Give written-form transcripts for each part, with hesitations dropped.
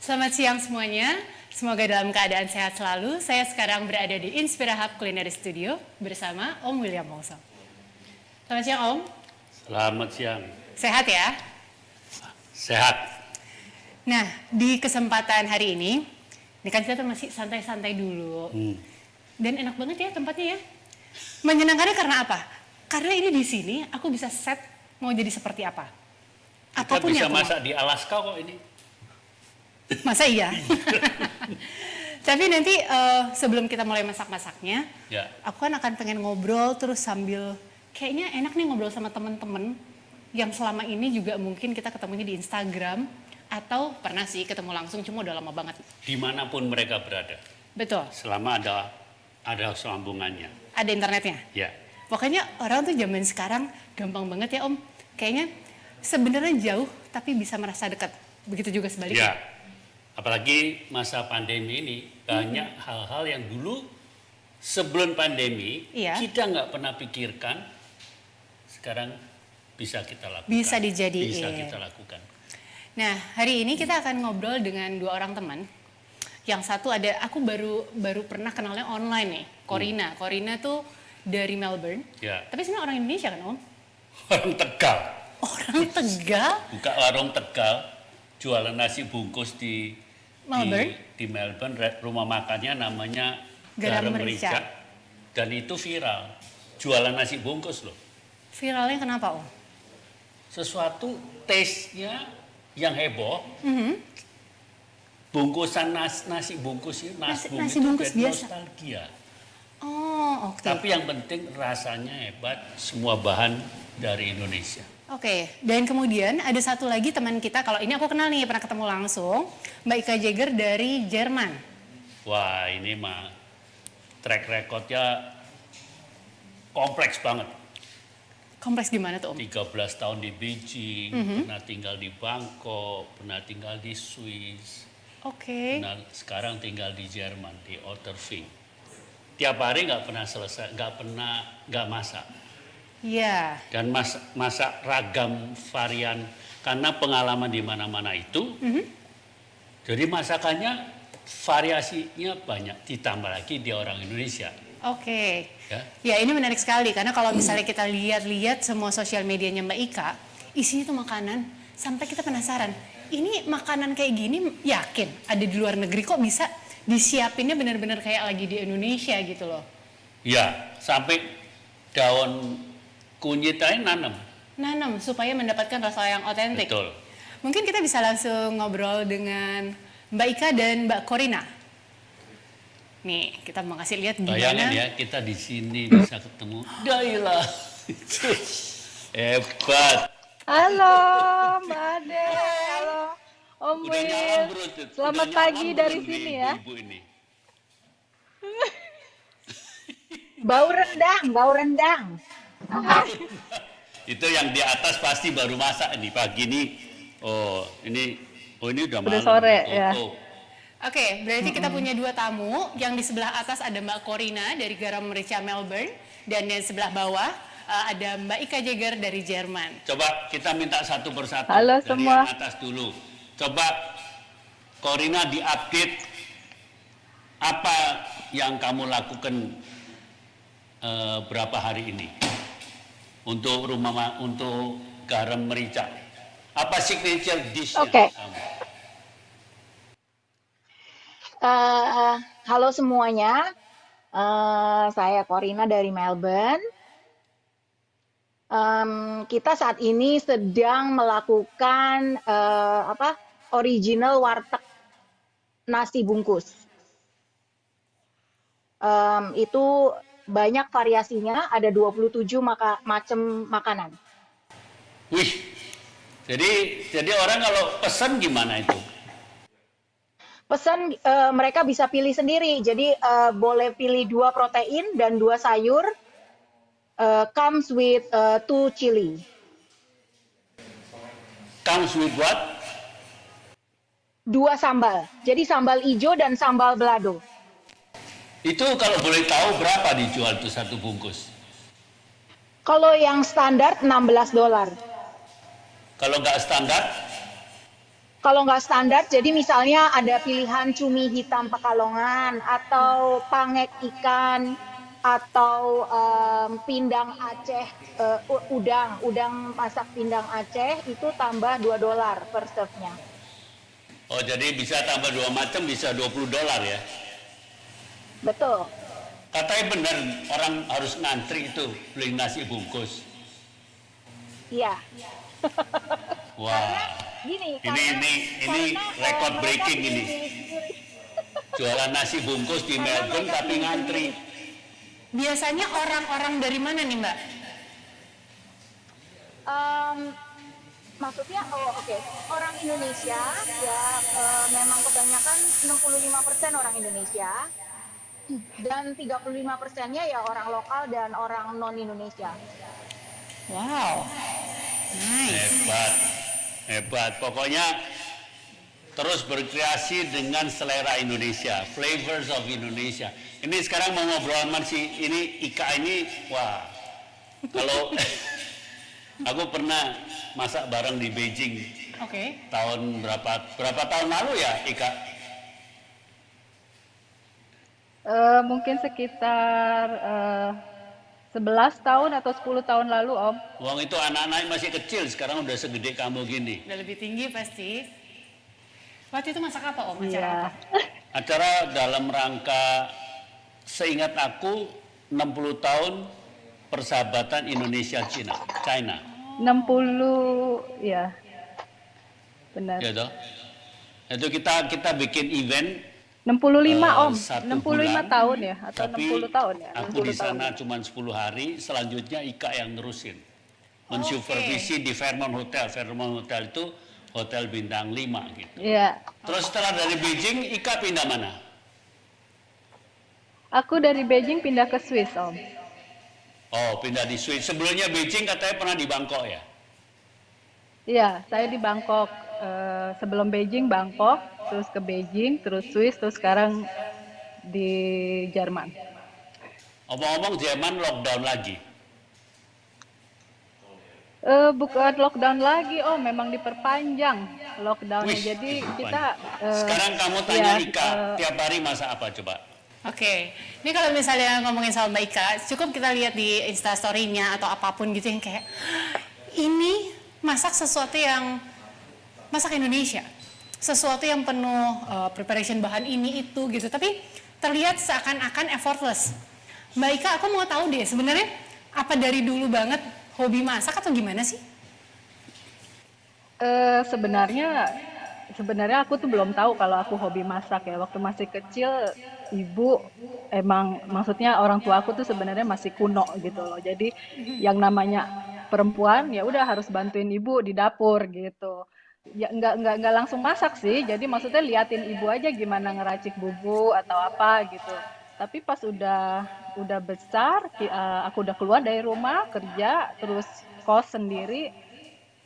Selamat siang semuanya, semoga dalam keadaan sehat selalu. Saya sekarang berada di Inspira Hub Culinary Studio bersama Om William Wongso. Selamat siang Om. Selamat siang. Sehat ya? Sehat. Nah, di kesempatan hari ini kan kita masih santai-santai dulu. Dan enak banget ya tempatnya ya. Menyenangkannya karena apa? Karena ini di sini aku bisa set mau jadi seperti apa. Kita Apapun bisa yang aku masak di Alaska kok ini. Masa iya? Tapi nanti sebelum kita mulai masak-masaknya, Ya. aku kan akan pengen ngobrol terus sambil kayaknya enak nih ngobrol sama temen-temen yang selama ini juga mungkin kita ketemunya di Instagram atau pernah sih ketemu langsung cuma udah lama banget. Dimanapun mereka berada, Betul, selama ada sambungannya. ada internetnya. Ya. Pokoknya orang tuh zaman sekarang gampang banget ya Om. Kayaknya sebenarnya jauh tapi bisa merasa dekat. Begitu juga sebaliknya. Ya. Apalagi masa pandemi ini banyak hal-hal yang dulu sebelum pandemi Iya. kita nggak pernah pikirkan, sekarang bisa kita lakukan. Bisa dijadiin. Bisa kita lakukan. Nah, hari ini kita akan ngobrol dengan dua orang teman. Yang satu ada, aku baru pernah kenalnya online nih, Corina. Corina tuh dari Melbourne. Ya. Tapi sebenarnya orang Indonesia kan Om? Orang Tegal. Orang Tegal? Buka warung Tegal, jualan nasi bungkus di Melbourne? Di Melbourne, rumah makannya namanya Garam Garam Merica. Merica. Dan itu viral. Jualan nasi bungkus loh. Viralnya kenapa Om? Sesuatu taste-nya yang heboh. Bungkusan nasi bungkus itu, Nasi itu bungkus bed biasa. nostalgia. Oh, oke. Tapi yang penting rasanya hebat, semua bahan dari Indonesia. Oke, dan kemudian ada satu lagi teman kita, kalau ini aku kenal nih, pernah ketemu langsung, Mbak Ika Jagger dari Jerman. Wah, ini mah track recordnya kompleks banget. Kompleks gimana tuh Om? 13 tahun di Beijing, pernah tinggal di Bangkok, pernah tinggal di Swiss, Oke. sekarang tinggal di Jerman, di Otterfing. Tiap hari nggak pernah selesai, nggak masak. Iya. Dan masak ragam varian, karena pengalaman di mana-mana itu, jadi masakannya variasinya banyak, ditambah lagi dia orang Indonesia. Oke. Ya. Ya ini menarik sekali karena kalau misalnya kita lihat-lihat semua sosial medianya Mbak Ika, isinya tuh makanan sampai kita penasaran. Ini makanan kayak gini yakin ada di luar negeri kok bisa disiapinnya benar-benar kayak lagi di Indonesia gitu loh. Ya, sampai daun kunyit aja nanam. Nanam supaya mendapatkan rasa yang otentik. Betul. Mungkin kita bisa langsung ngobrol dengan Mbak Ika dan Mbak Corina. Nih, kita mau kasih lihat Bayangin gimana. ya, kita di sini bisa ketemu Daila. Hebat. Halo Mbak Ade, halo Om Udah Wil. nyaman bro. Selamat pagi dari sini ya. Ibu ini. Bau rendang. Itu yang di atas pasti baru masak nih pagi ini. Oh ini udah malam. sore, ya. Oke, berarti kita punya dua tamu. Yang di sebelah atas ada Mbak Corina dari Garam Merica Melbourne. Dan yang sebelah bawah ada Mbak Ika Jagger dari Jerman. Coba kita minta satu persatu. Halo dari semua. yang atas dulu. Coba Corina diupdate apa yang kamu lakukan berapa hari ini untuk untuk Garam Merica. Apa signature dish-nya? Oke. kamu? Halo semuanya, saya Corina dari Melbourne. Kita saat ini sedang melakukan original warteg nasi bungkus. Itu banyak variasinya, ada 27 macam makanan. Wih, jadi orang kalau pesan gimana itu? Pesan mereka bisa pilih sendiri, jadi boleh pilih 2 protein dan 2 sayur. Comes with 2 chili. Comes with what? 2 sambal, jadi sambal ijo dan sambal balado. Itu kalau boleh tahu berapa dijual tuh satu bungkus? Kalau yang standar $16. Kalau nggak standar? Kalau nggak standar, jadi misalnya ada pilihan cumi hitam Pekalongan atau pangek ikan atau pindang Aceh, udang masak pindang Aceh itu tambah $2 per serve-nya. Oh, jadi bisa tambah 2 macam, bisa $20 ya. Betul. Katanya benar orang harus ngantri itu beli nasi bungkus. Iya. Wah, Gini, ini record breaking ini. Jualan nasi bungkus di Melbourne tapi ngantri. Biasanya orang-orang dari mana nih Mbak? Maksudnya, oke. Orang Indonesia ya, memang kebanyakan 65% orang Indonesia dan 35%-nya ya orang lokal dan orang non Indonesia. Wow, nice. Hebat. Pokoknya terus berkreasi dengan selera Indonesia, flavors of Indonesia. Ini sekarang mau ngobrol sama ini Ika ini, wah. Kalau aku pernah masak bareng di Beijing. Oke. Tahun berapa tahun lalu ya, Ika? Mungkin sekitar 11 tahun atau 10 tahun lalu, Om. Wong itu anak-anak masih kecil, sekarang udah segede kamu gini. Udah lebih tinggi pasti. Waktu itu masak apa Om? Acara Iya. apa? Acara dalam rangka seingat aku 60 tahun persahabatan Indonesia-China. 60, ya. Benar. Ya toh? Itu kita bikin event 65, Om. 1 65 bulan, tahun ya atau tapi 60 tahun ya? aku 60 di tahun. sana cuma 10 hari, selanjutnya Ika yang nerusin. Mensupervisi di Fairmont Hotel. Fairmont Hotel itu hotel bintang 5 gitu. Iya. Terus setelah dari Beijing, Ika pindah mana? Aku dari Beijing pindah ke Swiss, Om. Oh, pindah di Swiss. Sebelumnya Beijing katanya pernah di Bangkok ya? Iya, saya di Bangkok. Sebelum Beijing, Bangkok, terus ke Beijing, terus Swiss, terus sekarang di Jerman. Omong-omong Jerman lockdown lagi. Bukan lockdown lagi, oh memang diperpanjang lockdownnya. Wih, Jadi diperpanjang. kita Sekarang kamu tanya ya, Ika, tiap hari masak apa coba? Oke, ini kalau misalnya ngomongin soal Mbak Ika, cukup kita lihat di Instastory-nya atau apapun gitu yang kayak, ini masak sesuatu yang, masak Indonesia. Sesuatu yang penuh preparation bahan ini itu gitu, tapi terlihat seakan-akan effortless. Mbak Ika, aku mau tahu deh, sebenarnya apa dari dulu banget hobi masak atau gimana sih? sebenarnya aku tuh belum tahu kalau aku hobi masak ya. Waktu masih kecil, ibu emang maksudnya orang tua aku tuh sebenarnya masih kuno gitu loh. Jadi yang namanya perempuan ya udah harus bantuin ibu di dapur gitu. Ya nggak langsung masak sih. Jadi maksudnya liatin ibu aja gimana ngeracik bumbu atau apa gitu. Tapi pas udah besar, aku udah keluar dari rumah kerja, terus kos sendiri.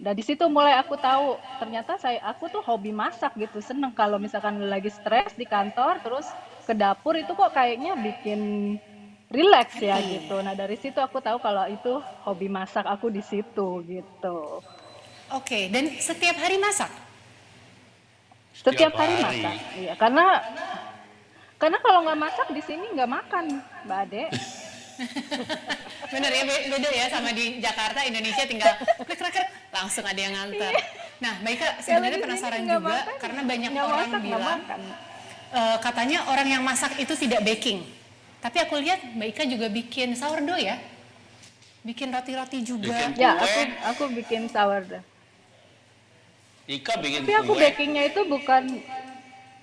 Dan di situ mulai aku tahu ternyata aku tuh hobi masak gitu, seneng kalau misalkan lagi stres di kantor terus ke dapur itu kok kayaknya bikin relax ya gitu. Nah dari situ aku tahu kalau itu hobi masak aku di situ gitu. Oke, dan setiap hari masak? Setiap hari hari. masak, iya karena kalau nggak masak di sini nggak makan, Mbak Ade. Bener ya, beda ya sama di Jakarta, Indonesia tinggal klik langsung ada yang nganter. Nah, Mbak Ika sebenarnya Kalau di penasaran sini nggak juga makan, karena banyak nggak orang masak, nggak bilang makan. katanya orang yang masak itu tidak baking. Tapi aku lihat Mbak Ika juga bikin sourdough ya, bikin roti-roti juga. Bikin Ya, kue. aku bikin sourdough. Ika bikin Tapi aku kue. bakingnya itu bukan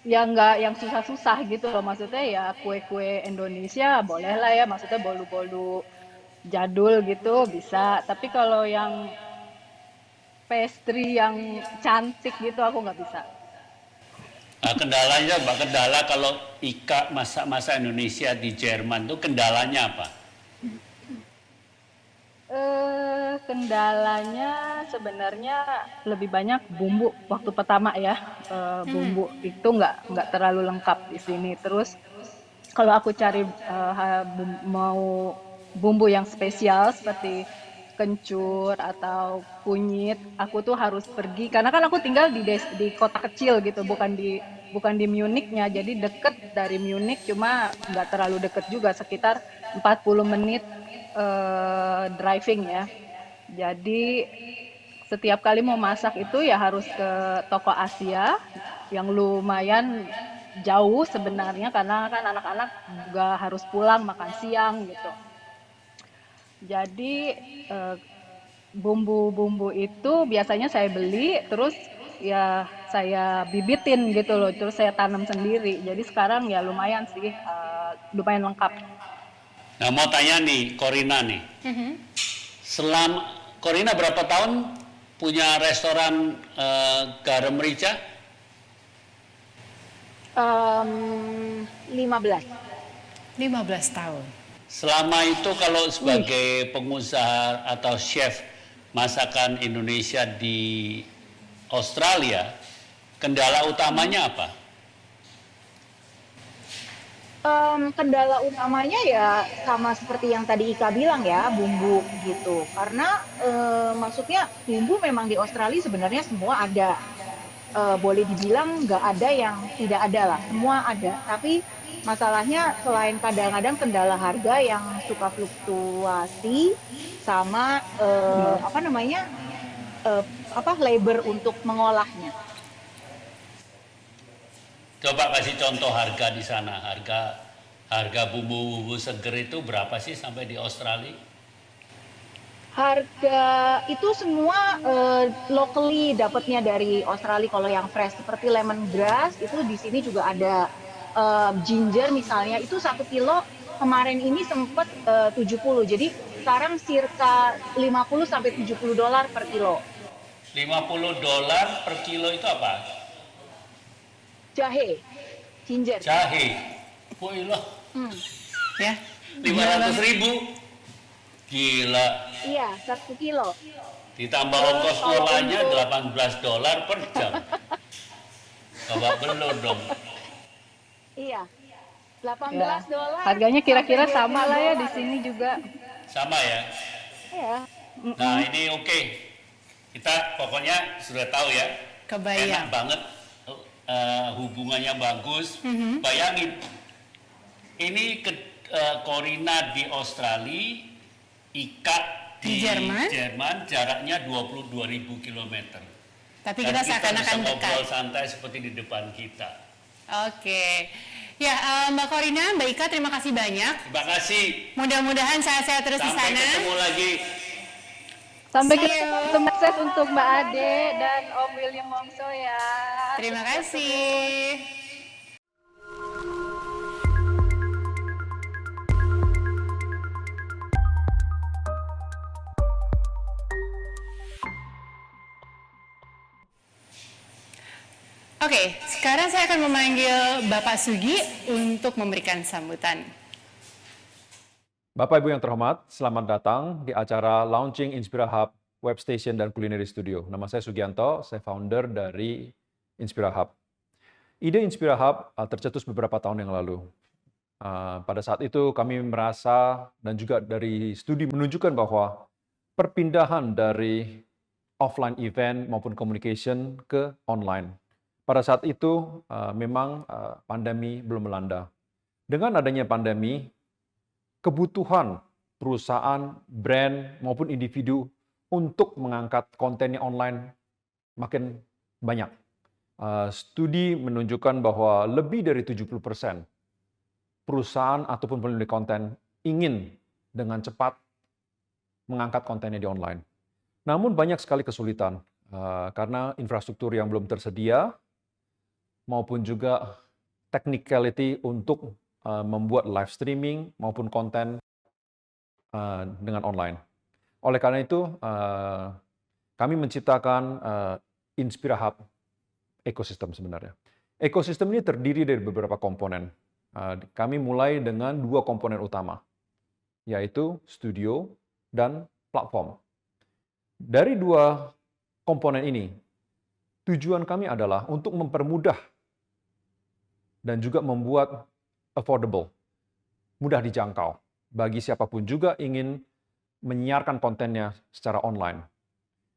yang nggak yang susah-susah gitu loh. Maksudnya ya kue-kue Indonesia boleh lah ya. Maksudnya bolu-bolu jadul gitu bisa. Tapi kalau yang pastry yang cantik gitu aku nggak bisa. Nah, kendala kalau Ika masak Indonesia di Jerman tuh kendalanya apa? Kendalanya sebenarnya lebih banyak bumbu waktu pertama ya. Bumbu itu nggak terlalu lengkap di sini. Terus kalau aku cari mau bumbu yang spesial seperti kencur atau kunyit, aku tuh harus pergi karena kan aku tinggal di kota kecil gitu, bukan di Munichnya, jadi deket dari Munich, cuma nggak terlalu deket juga, sekitar 40 menit driving ya. Jadi setiap kali mau masak itu ya harus ke toko Asia yang lumayan jauh sebenarnya karena kan anak-anak juga harus pulang makan siang gitu. Jadi eh, bumbu-bumbu itu biasanya saya beli terus ya saya bibitin gitu loh, terus saya tanam sendiri. Jadi sekarang ya lumayan sih, lumayan lengkap. Nah, mau tanya nih, Corina nih. Corina berapa tahun punya restoran garam merica? 15. 15 tahun. Selama itu kalau sebagai pengusaha atau chef masakan Indonesia di Australia, kendala utamanya apa? Kendala utamanya ya sama seperti yang tadi Ika bilang ya, bumbu gitu. Karena maksudnya bumbu memang di Australia sebenarnya semua ada. Boleh dibilang nggak ada yang tidak ada lah, semua ada. Tapi masalahnya selain kadang-kadang kendala harga yang suka fluktuasi sama apa namanya labor untuk mengolahnya. Coba kasih contoh harga di sana. Harga bumbu-bumbu seger itu berapa sih sampai di Australia? Harga itu semua locally dapatnya dari Australia. Kalau yang fresh seperti lemongrass itu di sini juga ada. Ginger misalnya itu 1 kilo kemarin ini sempat 70. Jadi sekarang circa 50 sampai $70 per kilo. $50 per kilo itu apa? Jahe, ginger. Jahe. Wih loh, Ya. 500.000. Gila. Iya, 1 kilo. Ditambah ongkos ngolahnya $18 per jam. Coba belum dong. Iya. Ya, $18. harganya kira-kira sampai sama lah ya di $20. sini juga. Sama ya. Iya. Nah ini oke. Kita pokoknya sudah tahu ya. Kebayang. Enak banget. Hubungannya bagus. Bayangin. Ini Corina di Australia, Ika di Jerman, jaraknya 22.000 km. Tapi kita seakan-akan bisa dekat. ngobrol santai seperti di depan kita. Oke. Ya, Mbak Corina, Mbak Ika, terima kasih banyak. Terima kasih. Mudah-mudahan sehat-sehat terus di Sampai sana. ketemu lagi. Sampai See ketemu, you. sukses untuk Mbak Ade dan Om William Wongso ya. Terima kasih. Oke, sekarang saya akan memanggil Bapak Sugi untuk memberikan sambutan. Bapak Ibu yang terhormat, selamat datang di acara Launching Inspira Hub Web Station dan Culinary Studio. Nama saya Sugianto, saya founder dari Inspira Hub. Ide Inspira Hub tercetus beberapa tahun yang lalu. Pada saat itu kami merasa dan juga dari studi menunjukkan bahwa perpindahan dari offline event maupun communication ke online. Pada saat itu memang pandemi belum melanda. Dengan adanya pandemi, kebutuhan perusahaan, brand, maupun individu untuk mengangkat kontennya online makin banyak. Studi menunjukkan bahwa lebih dari 70% perusahaan ataupun pemilik konten ingin dengan cepat mengangkat kontennya di online. Namun banyak sekali kesulitan karena infrastruktur yang belum tersedia, maupun juga technicality untuk membuat live streaming maupun konten dengan online. Oleh karena itu, kami menciptakan Inspira Hub ekosistem sebenarnya. Ekosistem ini terdiri dari beberapa komponen. Kami mulai dengan 2 komponen utama, yaitu studio dan platform. Dari 2 komponen ini, tujuan kami adalah untuk mempermudah dan juga membuat affordable, mudah dijangkau bagi siapapun juga ingin menyiarkan kontennya secara online.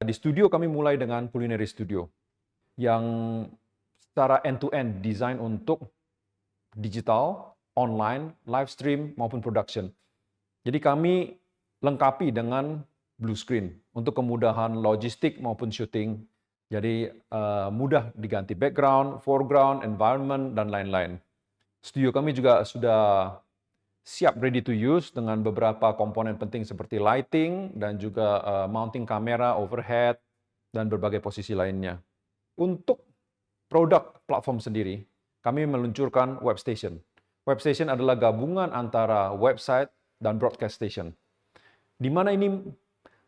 Di studio kami mulai dengan Culinary Studio yang secara end-to-end design untuk digital, online, live stream maupun production. Jadi kami lengkapi dengan blue screen untuk kemudahan logistik maupun syuting. Jadi mudah diganti background, foreground, environment, dan lain-lain. Studio kami juga sudah siap ready to use dengan beberapa komponen penting seperti lighting dan juga mounting kamera, overhead, dan berbagai posisi lainnya. Untuk produk platform sendiri, kami meluncurkan Webstation. Webstation adalah gabungan antara website dan broadcast station, di mana ini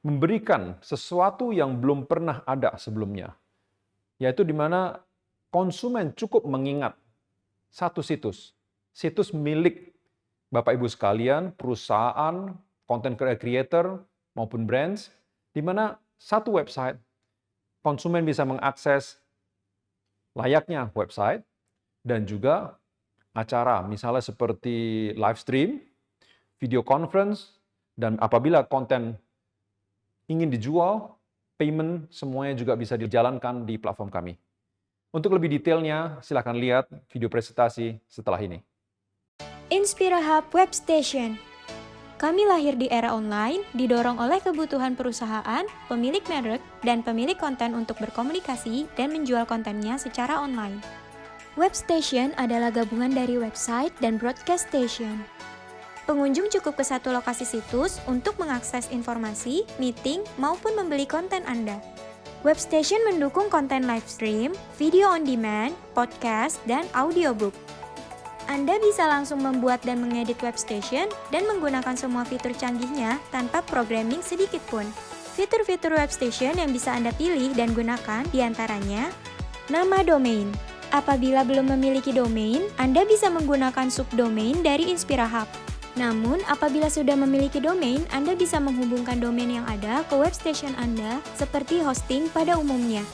memberikan sesuatu yang belum pernah ada sebelumnya, yaitu di mana konsumen cukup mengingat satu situs milik Bapak Ibu sekalian, perusahaan, content creator, maupun brands, di mana satu website, konsumen bisa mengakses layaknya website, dan juga acara, misalnya seperti live stream, video conference, dan apabila konten ingin dijual, payment semuanya juga bisa dijalankan di platform kami. Untuk lebih detailnya, silakan lihat video presentasi setelah ini. Inspira Hub Webstation. Kami lahir di era online, didorong oleh kebutuhan perusahaan, pemilik merek, dan pemilik konten untuk berkomunikasi dan menjual kontennya secara online. Webstation adalah gabungan dari website dan broadcast station. Pengunjung cukup ke satu lokasi situs untuk mengakses informasi, meeting, maupun membeli konten Anda. Webstation mendukung konten live stream, video on demand, podcast, dan audiobook. Anda bisa langsung membuat dan mengedit Webstation dan menggunakan semua fitur canggihnya tanpa programming sedikit pun. Fitur-fitur Webstation yang bisa Anda pilih dan gunakan diantaranya nama domain. Apabila belum memiliki domain, Anda bisa menggunakan subdomain dari Inspira Hub. Namun, apabila sudah memiliki domain, Anda bisa menghubungkan domain yang ada ke Webstation Anda seperti hosting pada umumnya.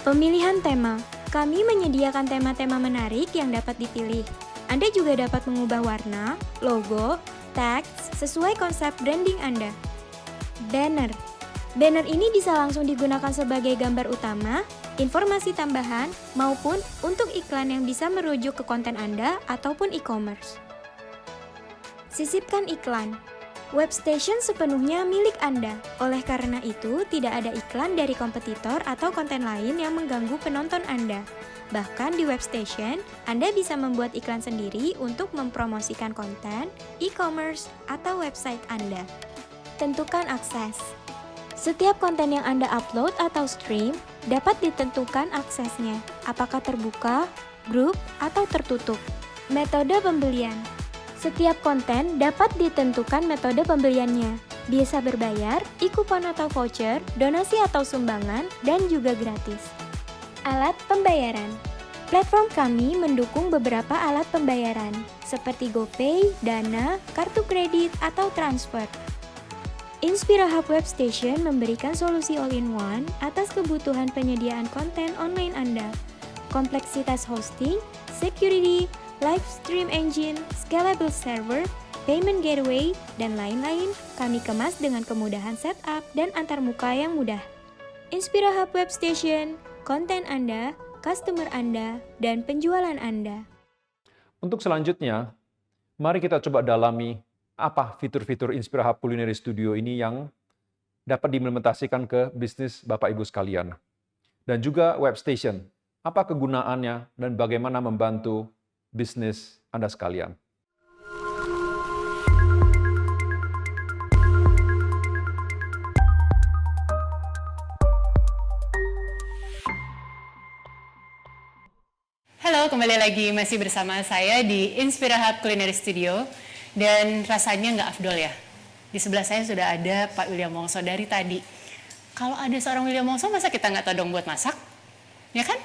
Pemilihan tema. Kami menyediakan tema-tema menarik yang dapat dipilih. Anda juga dapat mengubah warna, logo, teks sesuai konsep branding Anda. Banner. Banner ini bisa langsung digunakan sebagai gambar utama, informasi tambahan, maupun untuk iklan yang bisa merujuk ke konten Anda ataupun e-commerce. Sisipkan iklan. Webstation sepenuhnya milik Anda. Oleh karena itu, tidak ada iklan dari kompetitor atau konten lain yang mengganggu penonton Anda. Bahkan di Webstation, Anda bisa membuat iklan sendiri untuk mempromosikan konten, e-commerce, atau website Anda. Tentukan akses. Setiap konten yang Anda upload atau stream dapat ditentukan aksesnya, apakah terbuka, grup, atau tertutup. Metode pembelian. Setiap konten dapat ditentukan metode pembeliannya, biasa berbayar, e-coupon atau voucher, donasi atau sumbangan, dan juga gratis. Alat pembayaran. Platform kami mendukung beberapa alat pembayaran, seperti GoPay, Dana, kartu kredit, atau transfer. Inspira Hub Webstation memberikan solusi all-in-one atas kebutuhan penyediaan konten online Anda, kompleksitas hosting, security, live stream engine, scalable server, payment gateway, dan lain-lain kami kemas dengan kemudahan setup dan antarmuka yang mudah. Inspira Hub Webstation, konten Anda, customer Anda, dan penjualan Anda. Untuk selanjutnya, mari kita coba dalami apa fitur-fitur Inspira Hub Culinary Studio ini yang dapat diimplementasikan ke bisnis Bapak Ibu sekalian. Dan juga Webstation, apa kegunaannya dan bagaimana membantu bisnis Anda sekalian. Halo, kembali lagi masih bersama saya di Inspira Hub Culinary Studio. Dan rasanya nggak afdol ya. Di sebelah saya sudah ada Pak William Wongso dari tadi. Kalau ada seorang William Wongso, masa kita nggak todong buat masak? Ya kan?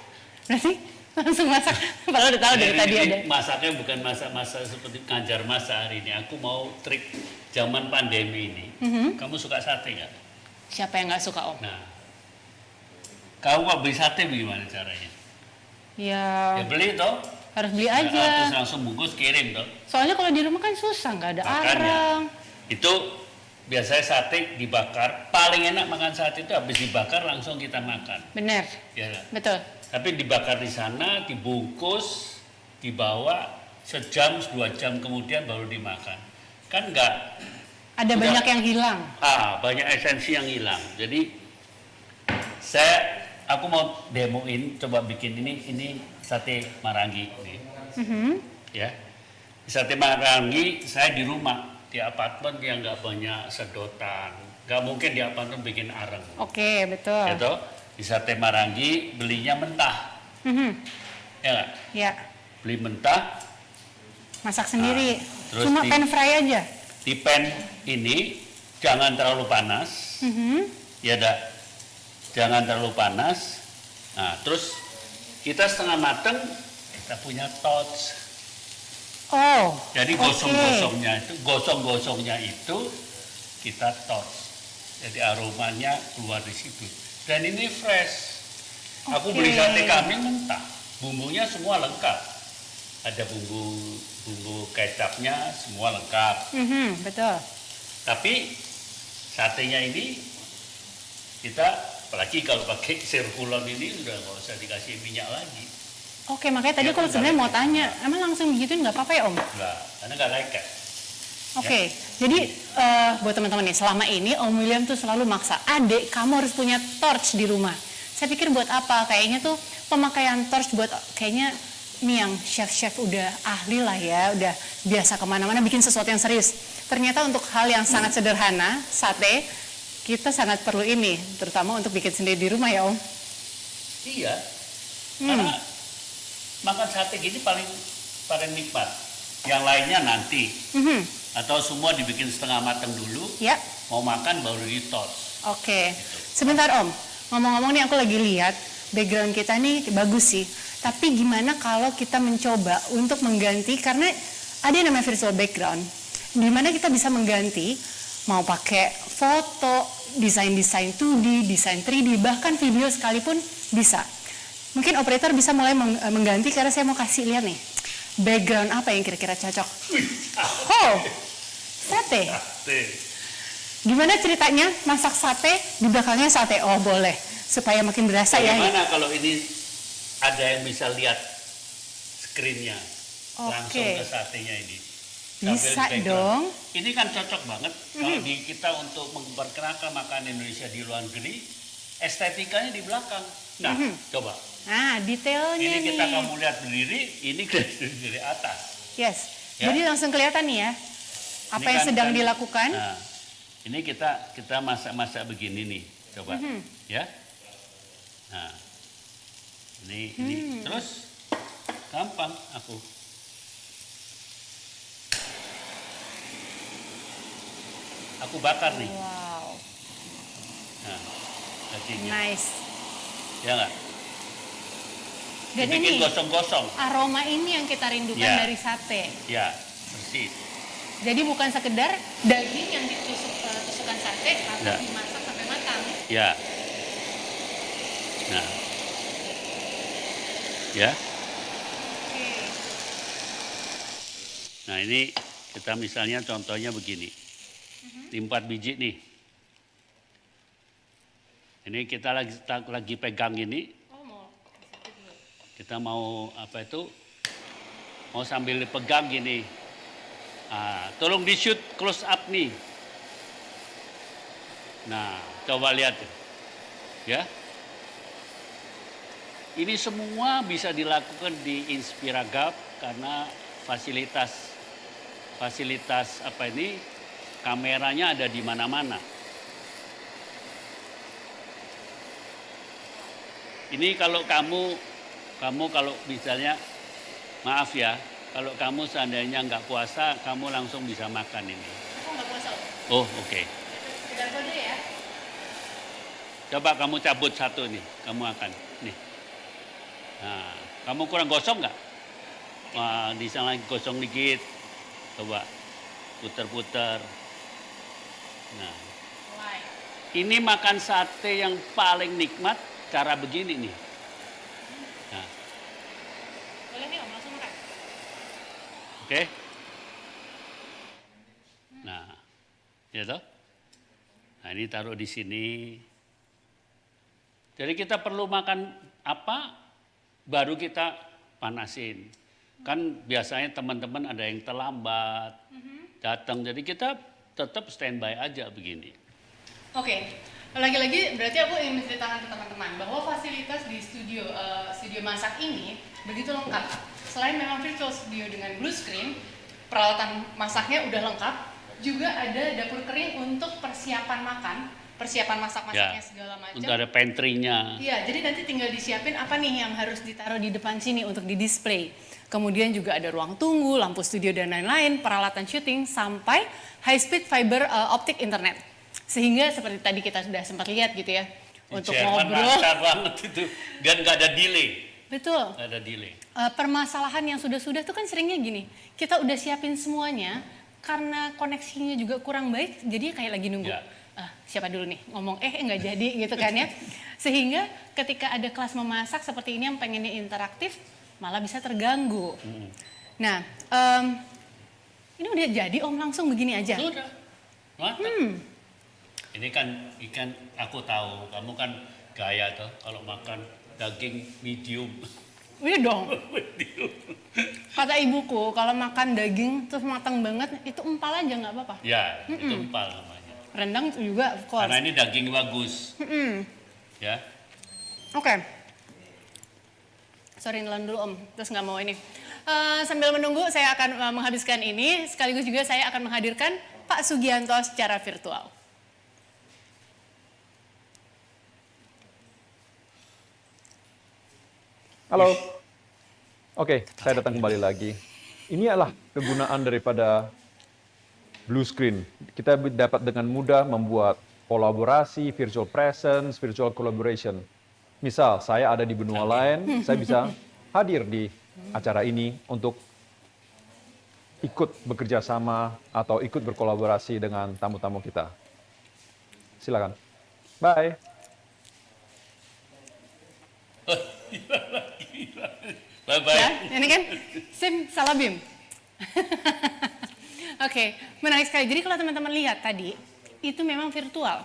Berarti langsung masak. Padahal udah tahu dari tadi ada. Masaknya bukan masak-masak seperti ngajar masak hari ini. Aku mau trik zaman pandemi ini. Kamu suka sate nggak? Siapa yang nggak suka, Om? Nah, kamu kok beli sate bagaimana caranya? Ya Ya beli toh. Harus beli Nah, aja. terus langsung bungkus kirim toh. Soalnya kalau di rumah kan susah, nggak ada Makanya. arang. Itu biasanya sate dibakar, paling enak makan sate itu habis dibakar langsung kita makan. Bener, Ya nggak? betul. Tapi dibakar di sana, dibungkus, dibawa sejam, 2 jam kemudian baru dimakan. Kan enggak, Ada Udah. banyak yang hilang. banyak esensi yang hilang. Jadi aku mau demoin, coba bikin ini sate marangi nih. Ya, sate marangi saya di rumah, di apartemen yang nggak banyak sedotan, nggak mungkin di apartemen bikin areng. Oke, betul. Gitu. Di sate marangi belinya mentah, Mhm. ya nggak? Ya, Beli mentah, masak sendiri. terus Cuma di- pan fry aja. di pan ini jangan terlalu panas, Mhm. ya dak, jangan terlalu panas. Nah, terus kita setengah mateng, kita punya torch. Oh, Jadi oke. gosong-gosongnya itu kita torch. Jadi aromanya keluar di situ. Dan ini fresh. Aku Oke. beli sate kambing mentah, bumbunya semua lengkap. Ada bumbu kecapnya semua lengkap. Mhm, betul. Tapi satenya ini kita, apalagi kalau pakai sirkulon ini udah nggak usah dikasih minyak lagi. Oke, makanya tadi Ya, kalau kan sebenarnya mau nggak tanya, emang langsung digituin nggak apa-apa ya Om? Nah, karena nggak lengket. Oke, jadi buat teman-teman nih, selama ini Om William tuh selalu maksa, adek kamu harus punya torch di rumah. Saya pikir buat apa? Kayaknya tuh pemakaian torch buat kayaknya ini yang chef-chef udah ahli lah ya, udah biasa kemana-mana bikin sesuatu yang serius. Ternyata untuk hal yang sangat sederhana, sate, kita sangat perlu ini, terutama untuk bikin sendiri di rumah ya Om. Iya. Karena makan sate gini paling nikmat. Yang lainnya nanti. Mhm, Atau semua dibikin setengah matang dulu, ya. mau makan baru di torch. Oke, sebentar Om. Ngomong-ngomong nih aku lagi lihat background kita nih bagus sih. Tapi gimana kalau kita mencoba untuk mengganti, karena ada yang namanya virtual background, di mana kita bisa mengganti mau pakai foto, desain-desain 2D, desain 3D, bahkan video sekalipun bisa. Mungkin operator bisa mulai mengganti karena saya mau kasih lihat nih background apa yang kira-kira cocok. Oh, sate. Sate. Gimana ceritanya masak sate di belakangnya sate? Oh boleh, supaya makin berasa ya. Bagaimana kalau ini ada yang bisa lihat screen-nya langsung Oke. ke satenya ini? Bisa Sambil background. dong. Ini kan cocok banget kalau di kita untuk memperkenalkan makanan Indonesia di luar negeri, estetikanya di belakang. Nah, coba. Nah, detailnya Ini kita nih. kamu lihat berdiri, ini dari atas. Yes. Ya. Jadi langsung kelihatan nih ya apa Ini yang kan- sedang kan- dilakukan. Nah, ini kita masak-masak begini nih, coba, ya. Nah, ini terus gampang aku. Aku bakar nih, Wow, nah, dagingnya, nice. ya nggak? Dan Dibikin ini gosong-gosong, aroma ini yang kita rindukan Ya. dari sate. ya, persis. Jadi bukan sekedar daging yang tusukan sate, tapi Ya. dimasak sampai matang. Ya. Nah. Ya. Oke. Nah, ini kita misalnya contohnya begini. Di 4 biji nih. Ini kita lagi pegang ini. Oh, mau. Kita mau apa itu? Mau sambil dipegang gini. Ah, tolong di shoot close up nih. Nah, coba lihat. Ya. Ini semua bisa dilakukan di Inspiragap karena fasilitas apa ini, kameranya ada di mana-mana. Ini kalau kamu kalau misalnya, maaf ya, kalau kamu seandainya nggak puasa, kamu langsung bisa makan ini. Aku nggak puasa. Oh, oke. Sekedar kode ya. Coba kamu cabut satu nih, kamu akan nih. Nah, kamu kurang gosong nggak? Wah, di sana lagi gosong dikit. Coba puter-puter. Nah, ini makan sate yang paling nikmat cara begini nih. Nah, Boleh nih Om, langsung makan. Oke? Nah, ya toh? Nah, ini taruh di sini. Jadi kita perlu makan apa, baru kita panasin. Kan biasanya teman-teman ada yang terlambat, datang. Jadi kita tetap standby aja begini. Oke, lagi-lagi berarti aku ingin menceritakan ke teman-teman bahwa fasilitas di studio masak ini begitu lengkap. Selain memang virtual studio dengan blue screen, peralatan masaknya udah lengkap, juga ada dapur kering untuk persiapan makan, persiapan masak-masaknya segala macam. Untuk ada pantry-nya. Iya, jadi nanti tinggal disiapin apa nih yang harus ditaruh di depan sini untuk di display. Kemudian juga ada ruang tunggu, lampu studio dan lain-lain, peralatan syuting sampai high speed fiber optic internet. Sehingga seperti tadi kita sudah sempat lihat gitu ya, untuk ngobrol. Lancar banget itu, dan nggak ada delay. Betul. Nggak ada delay. Permasalahan yang sudah-sudah tuh kan seringnya gini, kita udah siapin semuanya, karena koneksinya juga kurang baik, jadi kayak lagi nunggu. Ya. Siapa dulu nih ngomong nggak jadi gitu kan ya. Sehingga ketika ada kelas memasak seperti ini yang pengennya interaktif, malah bisa terganggu. Nah, ini udah jadi Om, langsung begini aja. Sudah, mantap. Ini kan ikan, aku tahu kamu kan gaya tuh kalau makan daging medium. Iya dong. Kata ibuku kalau makan daging terus matang banget itu empal aja nggak apa-apa. Ya, itu empal namanya. Rendang juga of course. Karena ini daging bagus. Ya. Oke. Sorry nelan dulu Om, terus nggak mau ini. Sambil menunggu saya akan menghabiskan ini, sekaligus juga saya akan menghadirkan Pak Sugianto secara virtual. Halo. Oke, saya datang kembali lagi. Ini adalah kegunaan daripada blue screen. Kita dapat dengan mudah membuat kolaborasi, virtual presence, virtual collaboration. Misal, saya ada di benua lain, saya bisa hadir di acara ini untuk ikut bekerja sama atau ikut berkolaborasi dengan tamu-tamu kita. Silakan. Bye. Bye-bye. Ya, ini kan Sim Salabim. Oke, menarik sekali. Jadi kalau teman-teman lihat tadi, itu memang virtual.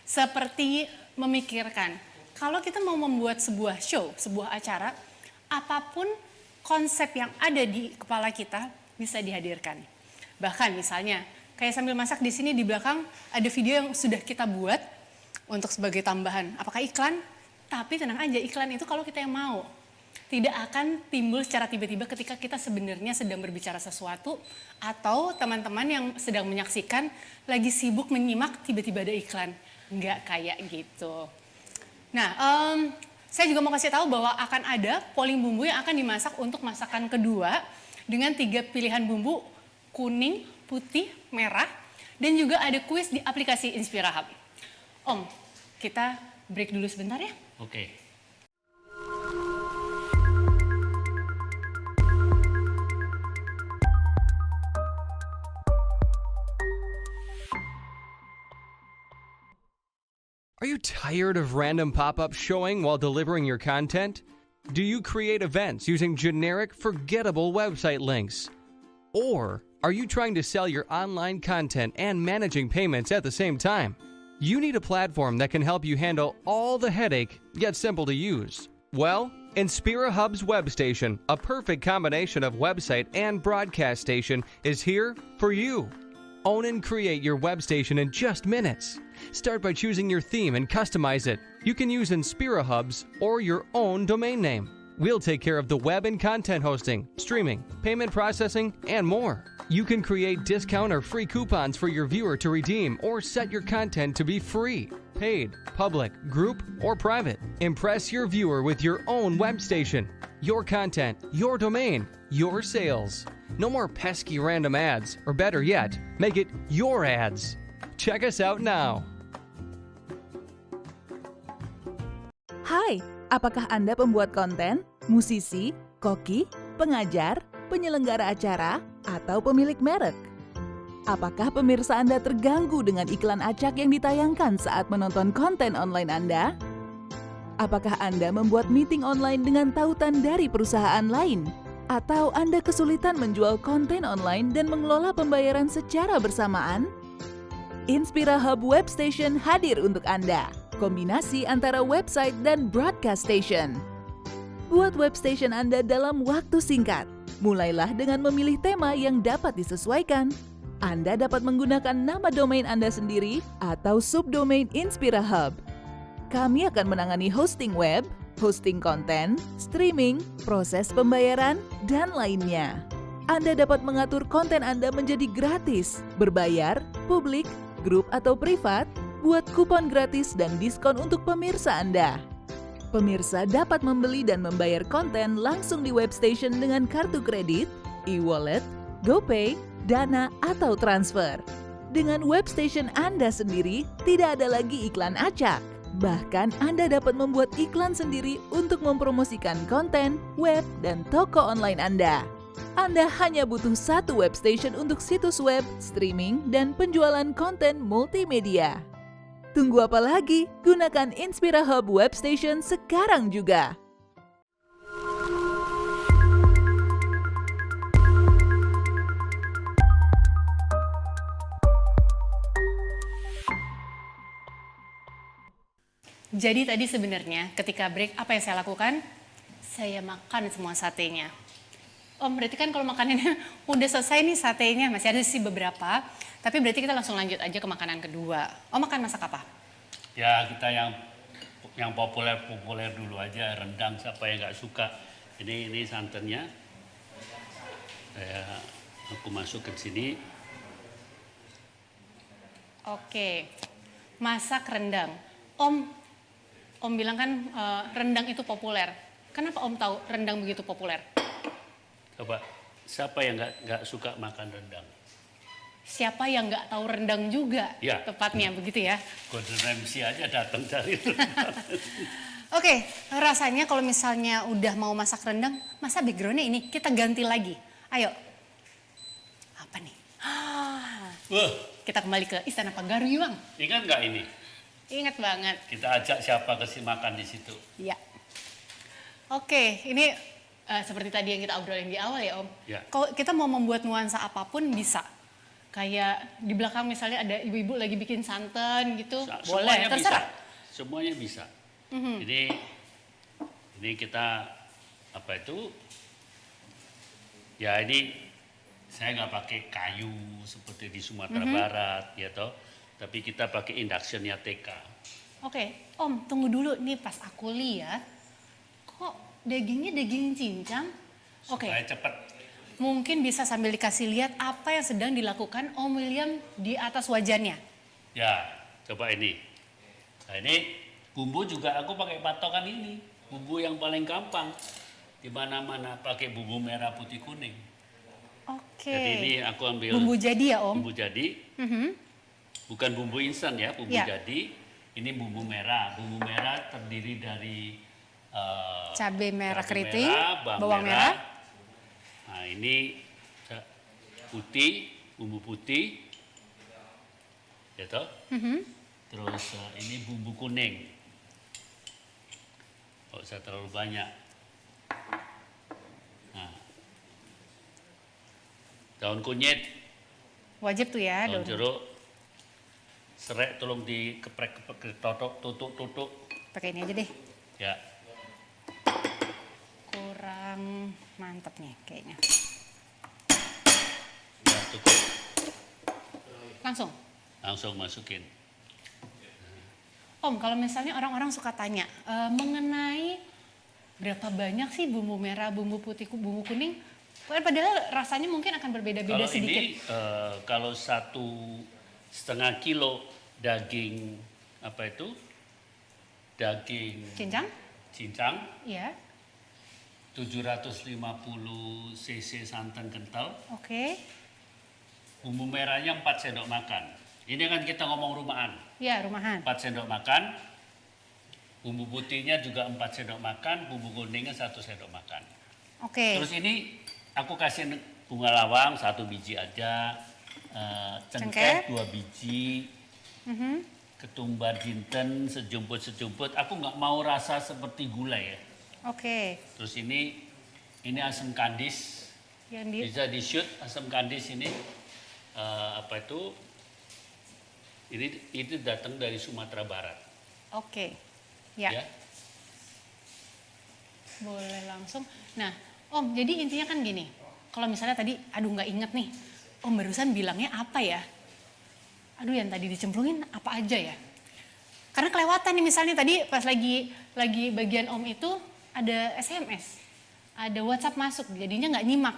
Seperti memikirkan, kalau kita mau membuat sebuah show, sebuah acara, apapun konsep yang ada di kepala kita bisa dihadirkan. Bahkan misalnya, kayak sambil masak di sini di belakang ada video yang sudah kita buat untuk sebagai tambahan. Apakah iklan? Tapi tenang aja, iklan itu kalau kita yang mau. Tidak akan timbul secara tiba-tiba ketika kita sebenarnya sedang berbicara sesuatu atau teman-teman yang sedang menyaksikan lagi sibuk menyimak tiba-tiba ada iklan. Nggak kayak gitu. Nah, saya juga mau kasih tahu bahwa akan ada polling bumbu yang akan dimasak untuk masakan kedua dengan 3 pilihan bumbu kuning, putih, merah, dan juga ada kuis di aplikasi Inspira Hub. Om, kita break dulu sebentar ya. Oke. Are you tired of random pop-ups showing while delivering your content? Do you create events using generic, forgettable website links? Or are you trying to sell your online content and managing payments at the same time? You need a platform that can help you handle all the headache, yet simple to use. Well, Inspira Hub's web station, a perfect combination of website and broadcast station, is here for you. Own and create your web station in just minutes. Start by choosing your theme and customize it. You can use Inspira Hubs or your own domain name. We'll take care of the web and content hosting, streaming, payment processing, and more. You can create discount or free coupons for your viewer to redeem or set your content to be free, paid, public, group, or private. Impress your viewer with your own web station. Your content, your domain, your sales. No more pesky random ads, or better yet, make it your ads. Check us out now. Hai, apakah Anda pembuat konten, musisi, koki, pengajar, penyelenggara acara, atau pemilik merek? Apakah pemirsa Anda terganggu dengan iklan acak yang ditayangkan saat menonton konten online Anda? Apakah Anda membuat meeting online dengan tautan dari perusahaan lain? Atau Anda kesulitan menjual konten online dan mengelola pembayaran secara bersamaan? Inspira Hub Web Station hadir untuk Anda. Kombinasi antara website dan broadcast station. Buat web station Anda dalam waktu singkat. Mulailah dengan memilih tema yang dapat disesuaikan. Anda dapat menggunakan nama domain Anda sendiri atau subdomain Inspira Hub. Kami akan menangani hosting web, hosting konten, streaming, proses pembayaran, dan lainnya. Anda dapat mengatur konten Anda menjadi gratis, berbayar, publik, grup atau privat, buat kupon gratis dan diskon untuk pemirsa Anda. Pemirsa dapat membeli dan membayar konten langsung di web station dengan kartu kredit, e-wallet, GoPay, Dana, atau transfer. Dengan web station Anda sendiri, tidak ada lagi iklan acak. Bahkan Anda dapat membuat iklan sendiri untuk mempromosikan konten, web, dan toko online Anda. Anda hanya butuh satu web station untuk situs web, streaming, dan penjualan konten multimedia. Tunggu apa lagi? Gunakan Inspira Hub Web Station sekarang juga. Jadi tadi sebenarnya ketika break apa yang saya lakukan? Saya makan semua satenya. Om, berarti kan kalau makanannya udah selesai nih satenya, masih ada sih beberapa. Tapi berarti kita langsung lanjut aja ke makanan kedua. Om makan masak apa? Ya kita yang populer dulu aja, rendang, siapa yang nggak suka. Ini santannya. Aku masuk ke sini. Oke, masak rendang. Om bilang kan rendang itu populer. Kenapa Om tahu rendang begitu populer? Coba, siapa yang nggak suka makan rendang? Siapa yang nggak tahu rendang juga? Ya. Tepatnya begitu ya. Gordon Ramsay aja datang dari rendang. Oke, rasanya kalau misalnya udah mau masak rendang, masa backgroundnya ini kita ganti lagi. Ayo. Apa nih? Wah, Kita kembali ke Istana Pagariwang. ingat nggak ini? Ingat banget. Kita ajak siapa ke makan di situ? Iya. Oke, ini seperti tadi yang kita obrolin di awal ya Om. Ya. Kalau kita mau membuat nuansa apapun bisa. Kayak di belakang misalnya ada ibu-ibu lagi bikin santan gitu, boleh, Semuanya terserah. bisa. Semuanya bisa. Mhm. Ini kita apa itu? Ya ini saya nggak pakai kayu seperti di Sumatera Barat, ya toh. Tapi kita pakai induction-nya TK. Oke, Om, tunggu dulu nih pas aku lihat, kok dagingnya daging cincang? Oke, Supaya cepat. mungkin bisa sambil dikasih lihat apa yang sedang dilakukan Om William di atas wajannya. Ya, coba ini. Nah ini bumbu juga aku pakai patokan ini. Bumbu yang paling gampang. Di mana-mana pakai bumbu merah putih kuning. Oke. Jadi ini aku ambil Bumbu jadi ya Om? bumbu jadi. Mhm. Bukan bumbu instan ya, bumbu Ya. jadi. Ini bumbu merah. Bumbu merah terdiri dari Cabai merah cabai keriting, merah, bawang merah. Nah ini putih, bumbu putih, ya toh. Mhm. Terus ini bumbu kuning. Tidak usah terlalu banyak. Nah, daun kunyit, Wajib tuh ya daun daun. jeruk, serai tolong dikeprek-keprek, tutuk. Pakai ini aja deh. Ya, Kurang mantep nih kayaknya. ya cukup. Langsung. Masukin. Om, kalau misalnya orang-orang suka tanya mengenai berapa banyak sih bumbu merah, bumbu putih, bumbu kuning, padahal rasanya mungkin akan berbeda-beda Kalau sedikit. ini kalau 1,5 kilo daging apa itu? Daging cincang, Iya. 750 cc santan kental. Oke. Bumbu merahnya 4 sendok makan. Ini kan kita ngomong rumahan. Ya, rumahan. 4 sendok makan. Bumbu putihnya juga 4 sendok makan, bumbu kuningnya 1 sendok makan. Oke. Terus ini aku kasih bunga lawang 1 biji aja, Cengkeh. cengkeh 2 biji, Mhm. ketumbar jinten sejumput-sejumput. Aku nggak mau rasa seperti gulai ya. Oke. Terus ini Ini asam kandis. Yang di Bisa di-shoot asam kandis ini. Apa itu? Itu datang dari Sumatera Barat. Oke. Ya. Ya. Boleh langsung. Nah, Om, jadi intinya kan gini. Kalau misalnya tadi, aduh nggak inget nih. Om barusan bilangnya apa ya? Aduh yang tadi dicemplungin apa aja ya? Karena kelewatan nih misalnya tadi pas lagi bagian Om itu ada SMS. Ada WhatsApp masuk, jadinya nggak nyimak.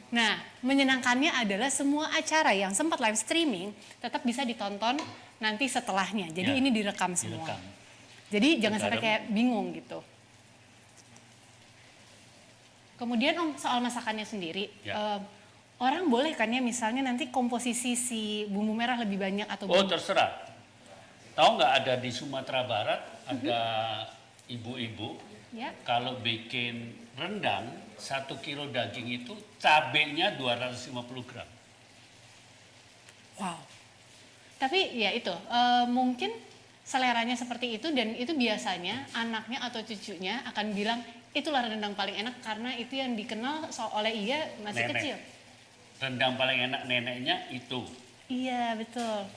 Nah, menyenangkannya adalah semua acara yang sempat live streaming tetap bisa ditonton nanti setelahnya. Jadi Ya, ini direkam semua. direkam. Jadi jangan sampai Direkam. kayak bingung gitu. Kemudian Om soal masakannya sendiri, Ya. orang boleh kan ya misalnya nanti komposisi si bumbu merah lebih banyak atau Oh bumbu terserah. Tahu nggak ada di Sumatera Barat ada ibu-ibu ya? kalau bikin rendang 1 kilo daging itu cabenya 250 gram. Wow. Tapi ya itu mungkin seleranya seperti itu dan itu biasanya anaknya atau cucunya akan bilang itulah rendang paling enak karena itu yang dikenal oleh ia masih Nenek. kecil. Rendang paling enak neneknya itu. Iya betul.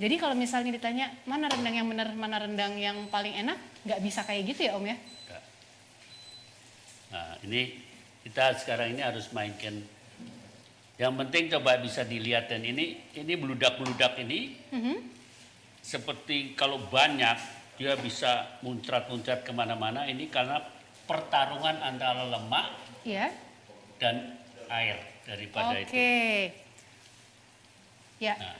Jadi kalau misalnya ditanya mana rendang yang benar, mana rendang yang paling enak, nggak bisa kayak gitu ya Om ya? Enggak. Nah ini kita sekarang ini harus mainkan. Yang penting coba bisa dilihat dan ini beludak-beludak ini seperti kalau banyak dia bisa muncrat-muncrat kemana-mana ini karena pertarungan antara lemak Iya. dan air daripada itu. Oke. Ya. Nah,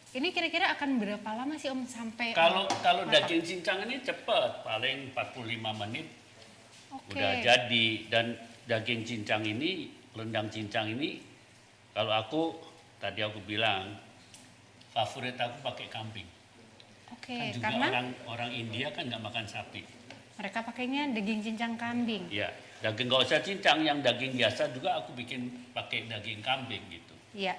Ini kira-kira akan berapa lama sih Om sampai kalau masak? daging cincang ini cepat, paling 45 menit Oke. udah jadi. Dan daging cincang ini, rendang cincang ini, kalau aku tadi aku bilang favorit aku pakai kambing. Oke, Kan juga karena orang India kan nggak makan sapi. mereka pakainya daging cincang kambing. Ya, daging nggak usah cincang, yang daging biasa juga aku bikin pakai daging kambing gitu. Iya.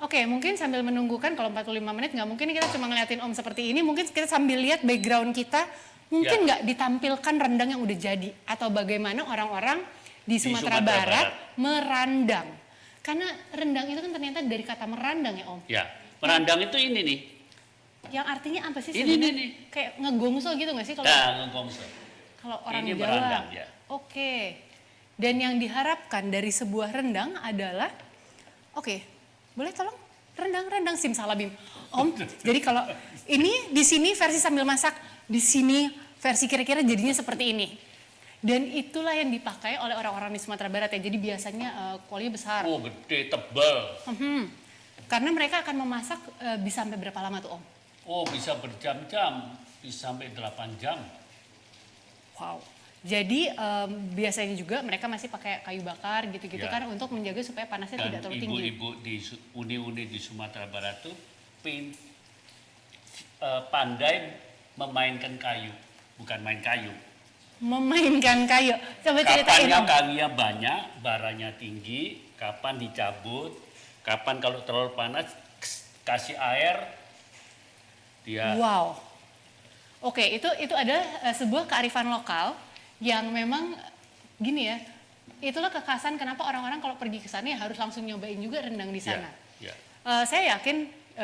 Oke, mungkin sambil menunggukan kalau 45 menit nggak mungkin kita cuma ngeliatin Om seperti ini, mungkin kita sambil lihat background kita, mungkin nggak ditampilkan rendang yang udah jadi atau bagaimana orang-orang di Sumatera Barat merandang. Karena rendang itu kan ternyata dari kata merandang ya Om. Ya, merandang itu ini nih. Yang artinya apa sih Ini, sebenarnya? nih. Kayak ngegongso gitu nggak sih kalau Nah, ngegongso. kalau orang Ini Jawa? merandang, ya. Oke. Dan yang diharapkan dari sebuah rendang adalah, oke, boleh tolong rendang simsalabim, Om. Jadi kalau ini di sini versi sambil masak, di sini versi kira-kira jadinya seperti ini. Dan itulah yang dipakai oleh orang-orang di Sumatera Barat ya. Jadi biasanya kualinya besar. Oh, gede, tebal. Karena mereka akan memasak bisa sampai berapa lama tuh Om? Oh, bisa berjam-jam, bisa sampai 8 jam. Wow. Jadi biasanya juga mereka masih pakai kayu bakar gitu-gitu Ya. kan untuk menjaga supaya panasnya Dan tidak terlalu tinggi. ibu-ibu di uni-uni di Sumatera Barat tuh pandai memainkan kayu, bukan main kayu. Memainkan kayu. Coba ceritain Kapannya Om. kayunya banyak, baranya tinggi, kapan dicabut, kapan kalau terlalu panas kasih air, dia Wow. Oke, itu adalah sebuah kearifan lokal yang memang gini ya. Itulah kekhasan kenapa orang-orang kalau pergi ke sana ya harus langsung nyobain juga rendang di sana. ya. Saya yakin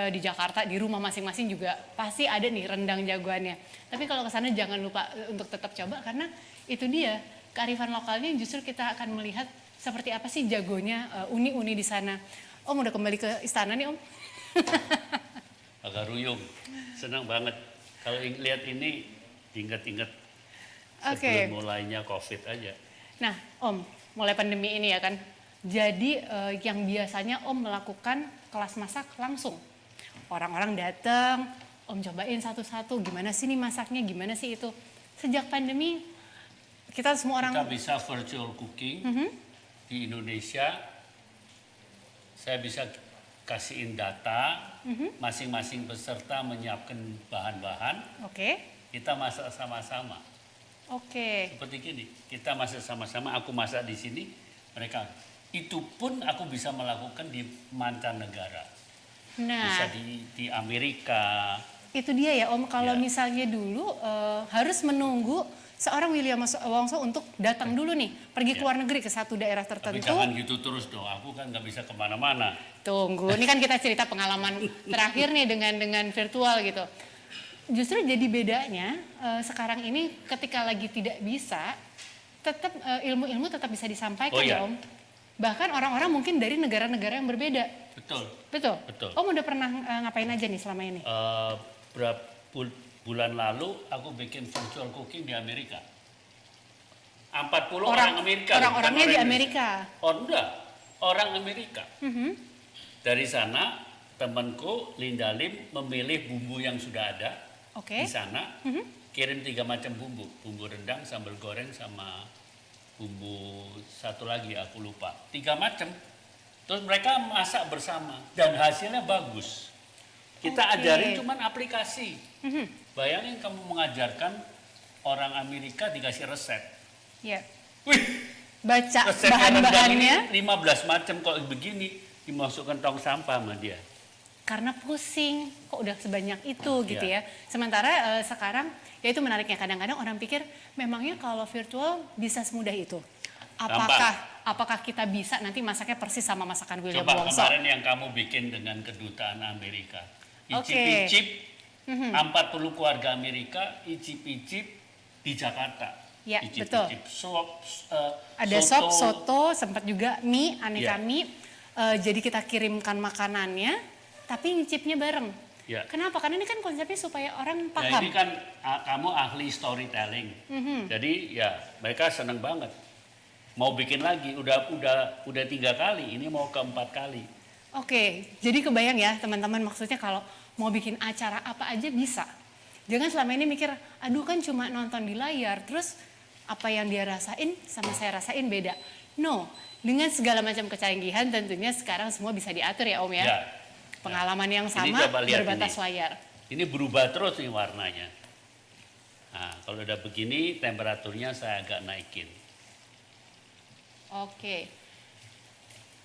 di Jakarta di rumah masing-masing juga pasti ada nih rendang jagoannya. Tapi kalau ke sana jangan lupa untuk tetap coba karena itu dia kearifan lokalnya justru kita akan melihat seperti apa sih jagonya uni-uni di sana. Om udah kembali ke istana nih Om. Agak ruyung, senang banget. Kalau lihat ini, ingat-ingat Oke. sebelum mulainya COVID aja. Nah, Om, mulai pandemi ini ya kan. Jadi yang biasanya Om melakukan kelas masak langsung. Orang-orang datang, Om cobain satu-satu, gimana sih nih masaknya, gimana sih itu. Sejak pandemi, kita semua orang... Kita bisa virtual cooking di Indonesia. Saya bisa kasihin data, masing-masing peserta menyiapkan bahan-bahan, Oke, kita masak sama-sama. oke. Seperti gini, kita masak sama-sama, aku masak di sini, mereka. Itu pun aku bisa melakukan di mancanegara. Nah, Bisa di Amerika. itu dia ya Om, kalau Ya. misalnya dulu harus menunggu seorang William Wongso untuk datang dulu nih, pergi ke luar negeri ke satu daerah Tapi tertentu. jangan gitu terus dong, aku kan nggak bisa kemana-mana. Tunggu, ini kan kita cerita pengalaman terakhir nih dengan virtual gitu. Justru jadi bedanya sekarang ini ketika lagi tidak bisa, tetap ilmu-ilmu tetap bisa disampaikan Oh, iya. ya Om. Bahkan orang-orang mungkin dari negara-negara yang berbeda. Betul. Betul? Betul. Om udah pernah ngapain aja nih selama ini? Berapa bulan lalu aku bikin virtual cooking di Amerika. 40 orang Amerika. Orang-orangnya bukan di orang Amerika. Indonesia. Oh enggak, orang Amerika. Mhm. Dari sana temanku Linda Lim memilih bumbu yang sudah ada Oke. di sana, kirim 3 macam bumbu, bumbu rendang, sambal goreng, sama bumbu satu lagi aku lupa, 3 macam. Terus mereka masak bersama dan hasilnya bagus. Kita Oke. ajarin cuman aplikasi. Mhm. Bayangin kamu mengajarkan orang Amerika dikasih resep. Ya. Wih, Baca resep rendang bahan-bahannya. ini 15 macam kok begini dimasukkan tong sampah sama dia. Karena pusing, kok udah sebanyak itu gitu Iya. ya. Sementara sekarang, ya itu menariknya, kadang-kadang orang pikir memangnya kalau virtual bisa semudah itu. Apakah kita bisa nanti masaknya persis sama masakan William Coba Wongso? kemarin yang kamu bikin dengan kedutaan Amerika. Oke. Icip-icip, 40 keluarga Amerika, icip-icip di Jakarta. Ya, Icip-icip sop, Ada sop, soto, sempat juga mie, aneka Iya. mie. Jadi kita kirimkan makanannya, tapi ngicipnya bareng. Ya. Kenapa? Karena ini kan konsepnya supaya orang Nah, paham. ini kan kamu ahli storytelling. Jadi ya mereka seneng banget. Mau bikin lagi, udah 3 kali, ini mau ke-4 kali. Oke, jadi kebayang ya teman-teman, maksudnya kalau mau bikin acara apa aja bisa. Jangan selama ini mikir, aduh kan cuma nonton di layar, terus apa yang dia rasain sama saya rasain beda. No, dengan segala macam kecanggihan tentunya sekarang semua bisa diatur ya Om ya. Ya. Pengalaman yang Ini sama coba lihat berbatas ini. layar. Ini berubah terus nih warnanya. Nah, kalau udah begini temperaturnya saya agak naikin. Oke.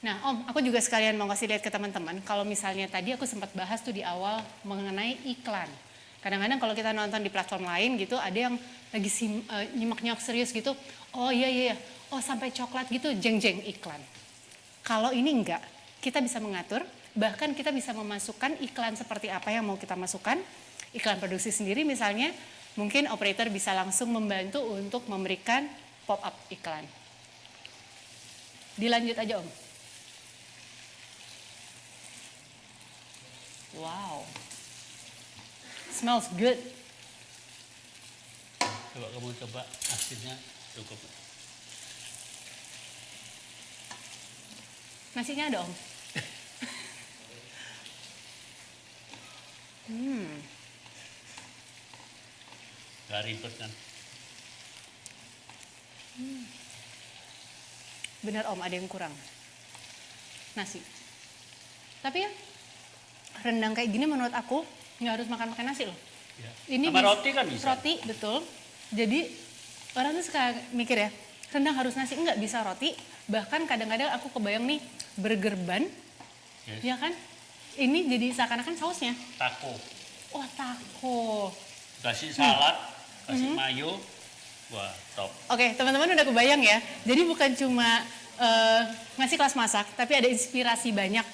Nah Om, aku juga sekalian mau kasih lihat ke teman-teman, kalau misalnya tadi aku sempat bahas tuh di awal mengenai iklan. Kadang-kadang kalau kita nonton di platform lain gitu, ada yang lagi nyimak-nyimak serius gitu, oh iya, oh sampai coklat gitu, jeng-jeng iklan. Kalau ini enggak, kita bisa mengatur, bahkan kita bisa memasukkan iklan seperti apa yang mau kita masukkan, iklan produksi sendiri misalnya, mungkin operator bisa langsung membantu untuk memberikan pop-up iklan. Dilanjut aja Om. Wow. Smells good. Coba kamu coba asinnya cukup. Nasinya ada Om. Gak ribet kan? Benar Om, ada yang kurang. Nasi. Tapi ya, rendang kayak gini menurut aku nggak harus makan pakai nasi loh. Ya. Ini Sama roti kan bisa. Roti, betul. Jadi orang tuh suka mikir ya, rendang harus nasi, enggak, bisa roti. Bahkan kadang-kadang aku kebayang nih burger bun, Yes. ya kan? Ini jadi seakan-akan sausnya. Taco. Wah, taco. Kasih salad, kasih mayo. Wah, top. Oke, teman-teman udah kebayang ya. Jadi bukan cuma ngasih kelas masak, tapi ada inspirasi banyak.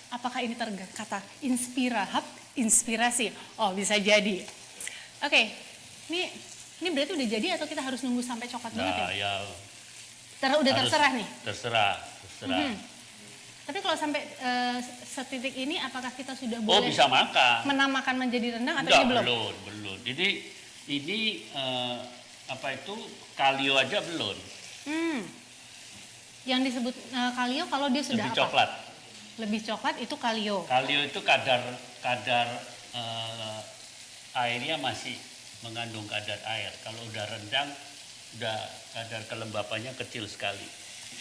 Apakah ini kata inspirahub, inspirasi? Oh, bisa jadi. Oke, ini berarti udah jadi atau kita harus nunggu sampai coklat banget Nah, ya? ya Udah harus- terserah nih. Terserah. Tapi kalau sampai setitik ini, apakah kita sudah Oh, boleh bisa makan. menamakan menjadi rendang atau Enggak, ini belum? belum. Jadi ini apa itu kalio aja belum. Yang disebut kalio kalau dia sudah Lebih apa? coklat. Lebih coklat itu kalio. Kalio itu kadar airnya masih mengandung kadar air. Kalau udah rendang, udah kadar kelembapannya kecil sekali.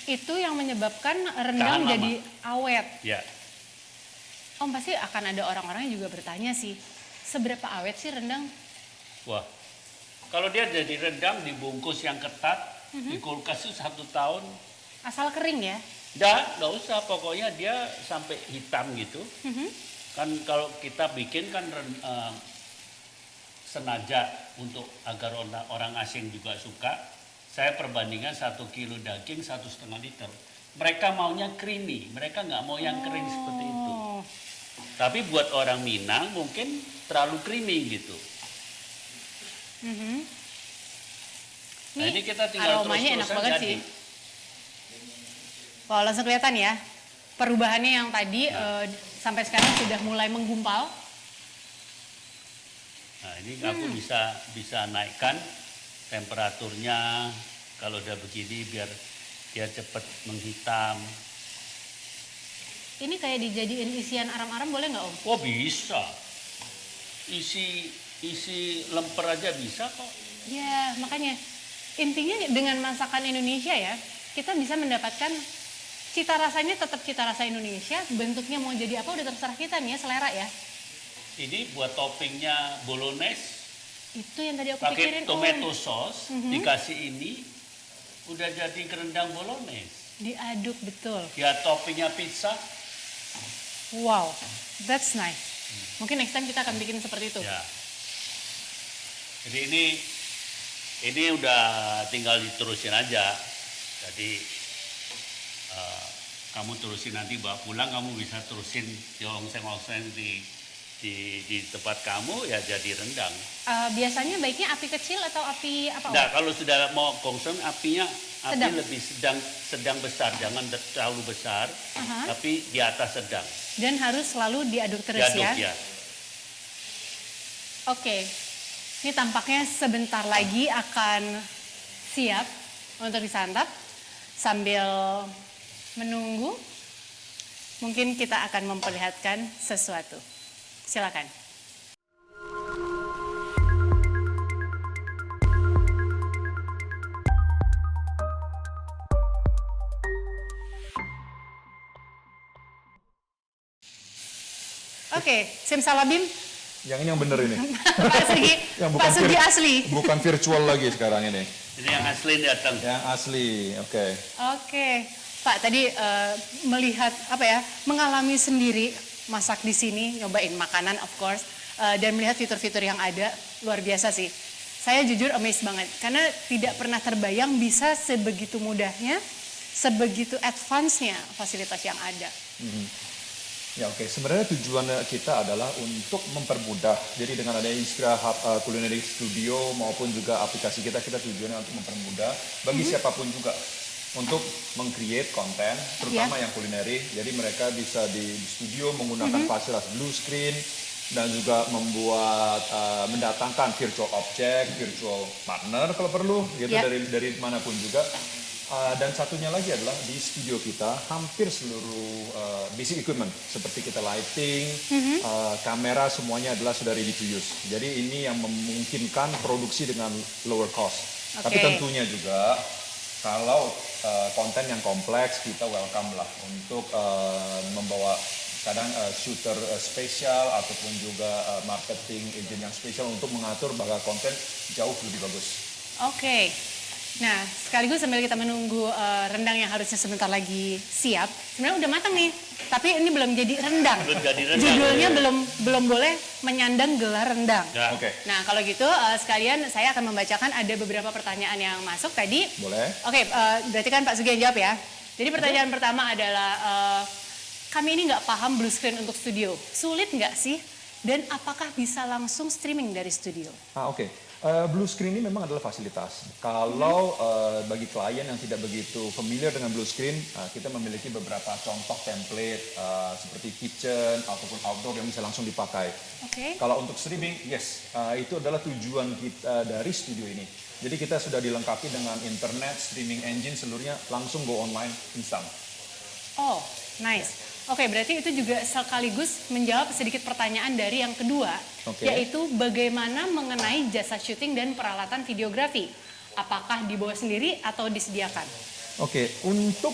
Itu yang menyebabkan rendang Tahan lama. jadi awet. Ya, Om, pasti akan ada orang-orang yang juga bertanya sih, seberapa awet sih rendang? wah. Kalau dia jadi rendang dibungkus yang ketat, di kulkas itu 1 tahun, Asal kering ya? nggak usah. Pokoknya dia sampai hitam gitu. Kan kalau kita bikin kan sengaja untuk agar orang asing juga suka, saya perbandingan 1 kilo daging 1,5 liter. Mereka maunya creamy, mereka nggak mau yang kering seperti itu. Tapi buat orang Minang mungkin terlalu creamy gitu. Nah ini kita tinggal aromanya enak terus-terusan banget jadi. sih. Wah, langsung kelihatan ya. Perubahannya yang tadi sampai sekarang sudah mulai menggumpal. Nah ini aku bisa naikkan temperaturnya kalau udah begini biar dia cepat menghitam. Ini kayak dijadiin isian aram-aram boleh nggak Om? Oh bisa. Isi lemper aja bisa kok. Ya, makanya intinya dengan masakan Indonesia ya, kita bisa mendapatkan cita rasanya tetap cita rasa Indonesia, bentuknya mau jadi apa udah terserah kita nih ya, selera ya. Ini buat toppingnya bolognese, Itu yang tadi aku pikirin pakai tomato sauce, dikasih ini, udah jadi rendang bolognese. diaduk betul. Ya toppingnya pizza, Wow, that's nice. Mungkin next time kita akan bikin seperti itu. ya. Jadi ini udah tinggal diterusin aja. Jadi kamu terusin nanti bawa pulang, kamu bisa terusin di ongseng-ongseng di tempat kamu ya jadi rendang. Biasanya baiknya api kecil atau api apa? Om? Nah kalau sudah mau gongseng api Sedang. lebih sedang besar, jangan terlalu besar, Aha. tapi di atas sedang. Dan harus selalu diaduk terus Diaduk ya. ya. Oke, ini tampaknya sebentar lagi akan siap untuk disantap. Sambil menunggu, mungkin kita akan memperlihatkan sesuatu. Silakan. Oke, simsalabim. Yang ini yang bener ini. Pak Sugi, Yang Pak Sugi vir- asli. Bukan virtual lagi sekarang ini. Ini yang asli datang. Yang asli, oke. Oke, Pak tadi melihat apa ya, mengalami sendiri masak di sini, nyobain makanan of course, dan melihat fitur-fitur yang ada luar biasa sih. Saya jujur amazed banget karena tidak pernah terbayang bisa sebegitu mudahnya, sebegitu advance-nya fasilitas yang ada. Ya oke, sebenarnya tujuan kita adalah untuk mempermudah. Jadi dengan adanya Inspira Hub Culinary Studio maupun juga aplikasi kita tujuannya untuk mempermudah bagi siapapun juga untuk meng-create konten, terutama yang kulineri. Jadi mereka bisa di studio menggunakan fasilitas blue screen dan juga membuat mendatangkan virtual object, virtual partner kalau perlu, gitu dari manapun juga. Dan satunya lagi adalah di studio kita hampir seluruh basic equipment seperti kita lighting, kamera semuanya adalah sudah ready to use. Jadi ini yang memungkinkan produksi dengan lower cost. Tapi tentunya juga kalau konten yang kompleks kita welcome lah untuk membawa kadang shooter spesial ataupun juga marketing agent yang spesial untuk mengatur bahwa konten jauh lebih bagus. Oke. Nah, sekaligus sambil kita menunggu rendang yang harusnya sebentar lagi siap, sebenarnya udah matang nih. Tapi ini belum jadi rendang. Belum jadi rendang. Judulnya belum boleh menyandang gelar rendang. Ya. Oke. Nah, kalau gitu sekalian saya akan membacakan ada beberapa pertanyaan yang masuk tadi. Boleh. Oke, berarti kan Pak Sugi yang jawab ya. Jadi pertanyaan pertama adalah kami ini nggak paham blue screen untuk studio. Sulit nggak sih? Dan apakah bisa langsung streaming dari studio? Oke. Blue screen ini memang adalah fasilitas. Kalau bagi klien yang tidak begitu familiar dengan blue screen, kita memiliki beberapa contoh template seperti kitchen ataupun outdoor yang bisa langsung dipakai. Oke. Kalau untuk streaming, yes, itu adalah tujuan kita dari studio ini. Jadi kita sudah dilengkapi dengan internet, streaming engine seluruhnya langsung go online instan. Oh, nice. Oke, berarti itu juga sekaligus menjawab sedikit pertanyaan dari yang kedua, yaitu bagaimana mengenai jasa syuting dan peralatan videografi. Apakah dibawa sendiri atau disediakan? Oke, untuk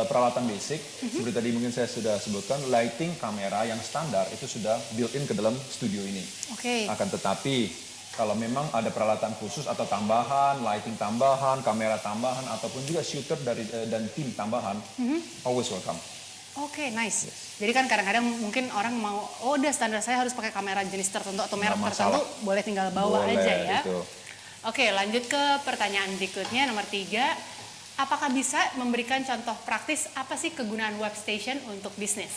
peralatan basic, seperti tadi mungkin saya sudah sebutkan, lighting kamera yang standar itu sudah built-in ke dalam studio ini. Oke. Akan tetapi, kalau memang ada peralatan khusus atau tambahan, lighting tambahan, kamera tambahan, ataupun juga shooter dan tim tambahan, always welcome. Oke, nice. Jadi kan kadang-kadang mungkin orang mau, oh udah standar saya harus pakai kamera jenis tertentu atau merek Nggak tertentu, masalah. boleh tinggal bawa Boleh, aja ya. itu. Oke, lanjut ke pertanyaan berikutnya, nomor 3. Apakah bisa memberikan contoh praktis apa sih kegunaan Webstation untuk bisnis?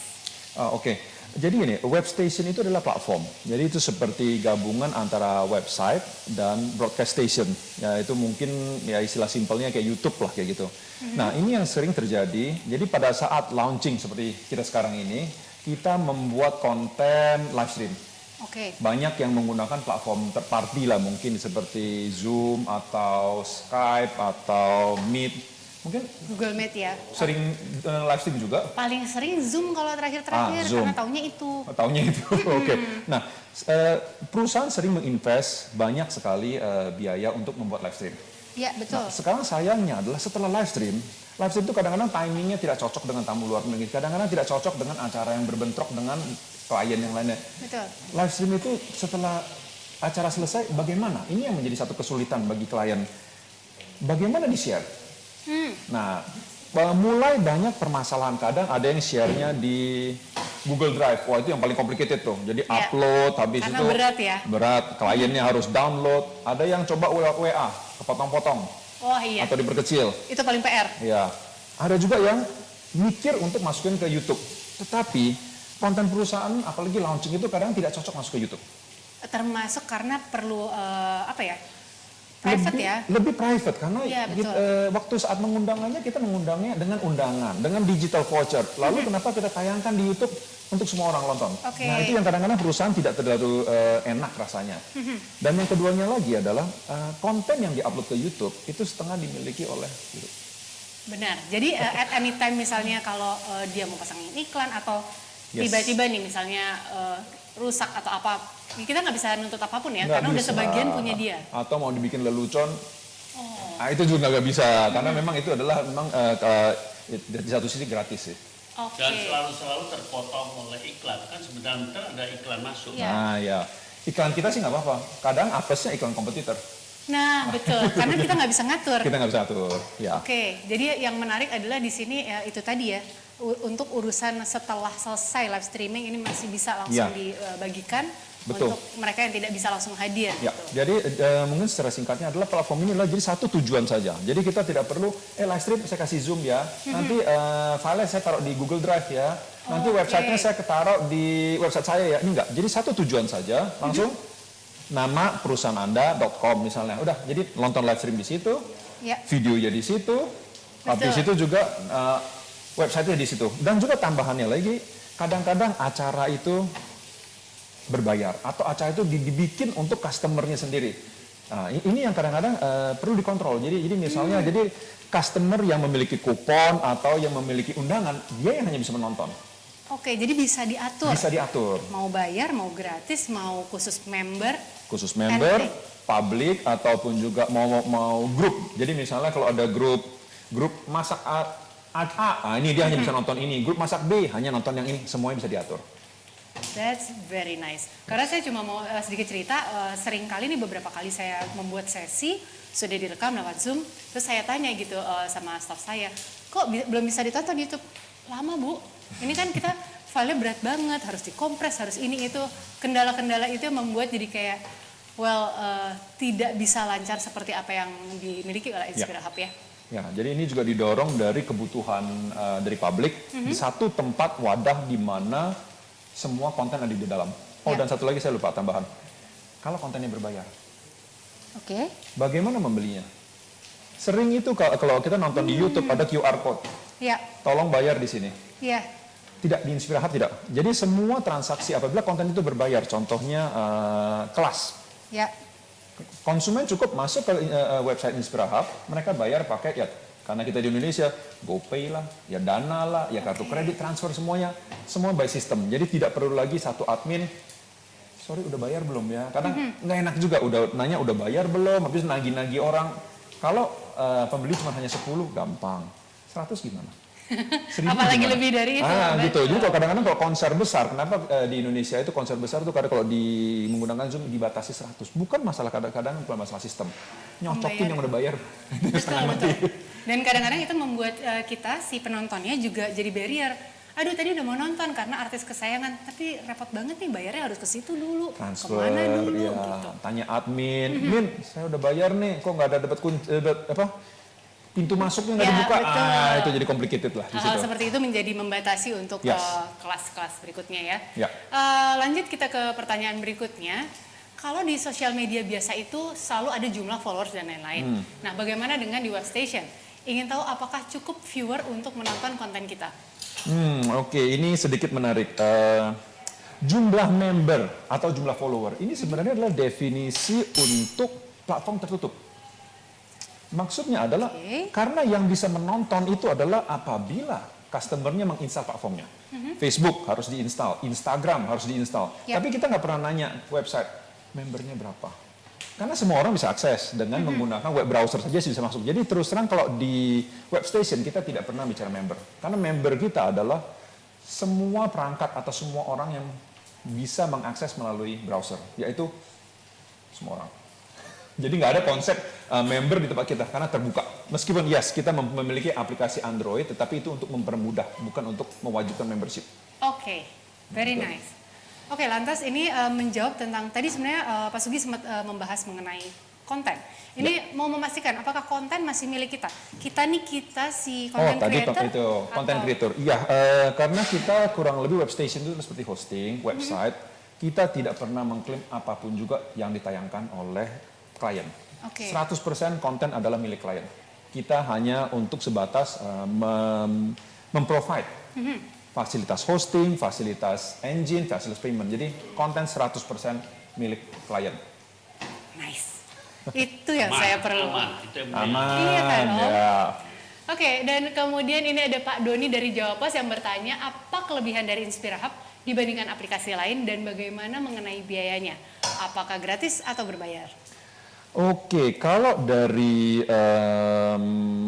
Oke. Jadi gini, Webstation itu adalah platform. Jadi itu seperti gabungan antara website dan broadcast station. Ya itu mungkin ya istilah simpelnya kayak YouTube lah kayak gitu. Nah ini yang sering terjadi. Jadi pada saat launching seperti kita sekarang ini, kita membuat konten live stream. Oke. Banyak yang menggunakan platform third party lah mungkin seperti Zoom atau Skype atau Meet. Mungkin Google Meet ya. sering live stream juga. Paling sering Zoom kalau terakhir-terakhir, Zoom. karena taunya itu. Tahunnya itu, oke. Nah, perusahaan sering menginvest banyak sekali biaya untuk membuat live stream. Iya, betul. Nah, sekarang sayangnya adalah setelah live stream itu kadang-kadang timingnya tidak cocok dengan tamu luar negeri, kadang-kadang tidak cocok dengan acara yang berbentrok dengan klien yang lainnya. Betul. Live stream itu setelah acara selesai, bagaimana? Ini yang menjadi satu kesulitan bagi klien. Bagaimana di-share? Nah, mulai banyak permasalahan. Kadang ada yang share-nya di Google Drive. Wah, itu yang paling complicated tuh. Jadi upload, habis Karena itu berat ya. berat. Kliennya harus download. Ada yang coba lewat WA, kepotong-potong Oh iya, atau diperkecil. itu paling PR. Ya. Ada juga yang mikir untuk masukin ke YouTube. Tetapi konten perusahaan, apalagi launching itu kadang tidak cocok masuk ke YouTube. Termasuk karena perlu apa ya? Private lebih, ya. Lebih private karena Iya, betul. waktu saat mengundangnya kita mengundangnya dengan undangan, dengan digital voucher. Lalu kenapa kita tayangkan di YouTube untuk semua orang nonton? Oke. Nah itu yang kadang-kadang perusahaan tidak terlalu enak rasanya. Dan yang keduanya lagi adalah konten yang diupload ke YouTube itu setengah dimiliki oleh YouTube. Benar. Jadi at any time misalnya kalau dia mau pasangin iklan atau Yes. tiba-tiba nih misalnya rusak atau apa, kita nggak bisa nuntut apapun ya, Nggak karena udah bisa. sebagian punya dia. Atau mau dibikin lelucon, itu juga nggak bisa. Karena memang itu adalah memang di satu sisi gratis sih. Oke. Dan selalu terpotong oleh iklan. Kan sebentar ada iklan masuk. Iya. Nah ya, iklan kita sih nggak apa-apa. Kadang apesnya iklan kompetitor. Nah betul, karena kita nggak bisa ngatur. Kita nggak bisa atur. Ya. Oke, jadi yang menarik adalah di sini ya, itu tadi ya, untuk urusan setelah selesai live streaming ini masih bisa langsung Ya. dibagikan Betul. untuk mereka yang tidak bisa langsung hadir. Ya, Gitu. jadi mungkin secara singkatnya adalah platform ini adalah jadi satu tujuan saja. Jadi kita tidak perlu live stream saya kasih Zoom ya. Nanti file saya taruh di Google Drive ya. Nanti websitenya saya taruh di website saya ya. Ini enggak. Jadi satu tujuan saja. Langsung nama perusahaan Anda.com misalnya. Udah, jadi nonton live stream di situ, Ya. videonya di situ, habis itu juga websitenya di situ. Dan juga tambahannya lagi, kadang-kadang acara itu berbayar atau acara itu dibikin untuk customernya sendiri. Nah, ini yang kadang-kadang perlu dikontrol. Jadi misalnya jadi customer yang memiliki kupon atau yang memiliki undangan, dia yang hanya bisa menonton. Oke, jadi bisa diatur. Bisa diatur. Mau bayar, mau gratis, mau khusus member. Khusus member, Anything. publik ataupun juga mau grup. Jadi misalnya kalau ada grup masak A, ini dia hanya bisa nonton ini. Grup masak B hanya nonton yang ini. Semuanya bisa diatur. That's very nice. Karena saya cuma mau sedikit cerita, sering kali nih beberapa kali saya membuat sesi, sudah direkam lewat Zoom, terus saya tanya gitu sama staff saya, kok belum bisa ditonton di YouTube? Lama Bu, ini kan kita filenya berat banget, harus dikompres, harus ini itu. Kendala-kendala itu yang membuat jadi kayak, tidak bisa lancar seperti apa yang dimiliki oleh Inspira Hub ya. Ya, jadi ini juga didorong dari kebutuhan dari publik di satu tempat wadah di mana semua konten ada di dalam. Oh, Ya. dan satu lagi saya lupa tambahan. Kalau kontennya berbayar, Oke. bagaimana membelinya? Sering itu kalau kita nonton di YouTube ada QR code. Ya, Tolong bayar di sini. ya. Tidak, di Inspira Hub tidak. Jadi semua transaksi apabila konten itu berbayar, contohnya kelas. Ya, Konsumen cukup masuk ke website Inspira Hub, mereka bayar pakai ya karena kita di Indonesia GoPay lah, ya Dana lah, ya kartu kredit transfer semuanya, semua by system. Jadi tidak perlu lagi satu admin, sorry udah bayar belum ya? Karena nggak enak juga, udah nanya udah bayar belum, habis nagih-nagih orang. Kalau pembeli cuma hanya 10 gampang, 100 gimana? 1000 apalagi gimana? lebih dari itu. Gitu. Jadi kalau kadang-kadang kalau konser besar, kenapa di Indonesia itu konser besar tuh kadang kalau menggunakan Zoom dibatasi 100. Bukan masalah kadang-kadang bukan masalah sistem. Nyocokin yang udah bayar. Betul, betul. Dan kadang-kadang itu membuat kita si penontonnya juga jadi barrier. aduh tadi udah mau nonton karena artis kesayangan, tapi repot banget nih bayarnya harus ke situ dulu, Transfer, kemana dulu ya, gitu. tanya admin, Min, saya udah bayar nih, kok nggak ada dapat pintu masuknya nggak Ya, dibuka, betul. itu jadi complicated lah di Hal-hal situ. seperti itu menjadi membatasi untuk Yes. kelas-kelas berikutnya ya. Ya. Lanjut kita ke pertanyaan berikutnya. Kalau di sosial media biasa itu selalu ada jumlah followers dan lain-lain. Nah, bagaimana dengan di Webstation? Ingin tahu apakah cukup viewer untuk menonton konten kita? Oke, ini sedikit menarik. Jumlah member atau jumlah follower ini sebenarnya adalah definisi untuk platform tertutup. Maksudnya adalah karena yang bisa menonton itu adalah apabila customer-nya menginstal platformnya. Facebook harus diinstal, Instagram harus diinstal. Yap. Tapi kita nggak pernah nanya website membernya berapa. Karena semua orang bisa akses dengan menggunakan web browser saja bisa masuk. Jadi terus terang kalau di Webstation kita tidak pernah bicara member. Karena member kita adalah semua perangkat atau semua orang yang bisa mengakses melalui browser, yaitu semua orang. Jadi nggak ada konsep member di tempat kita karena terbuka. Meskipun yes kita memiliki aplikasi Android, tetapi itu untuk mempermudah, bukan untuk mewajibkan membership. Oke, very nice. Oke, lantas ini menjawab tentang tadi sebenarnya Pak Sugi sempat membahas mengenai konten. Ini mau memastikan apakah konten masih milik kita? Kita si konten creator? Itu konten creator. Iya, karena kita kurang lebih Webstation itu seperti hosting, website. Kita tidak pernah mengklaim apapun juga yang ditayangkan oleh klien. Oke. 100% konten adalah milik klien. Kita hanya untuk sebatas memprovide fasilitas hosting, fasilitas engine, fasilitas payment. Jadi konten 100% milik klien. Nice. Itu yang saya perlu. Aman, itu yang Aman, Iya kan, Om? ya. Oke, dan kemudian ini ada Pak Doni dari Jawa Pos yang bertanya apa kelebihan dari Inspirahub dibandingkan aplikasi lain dan bagaimana mengenai biayanya? Apakah gratis atau berbayar? Oke, kalau dari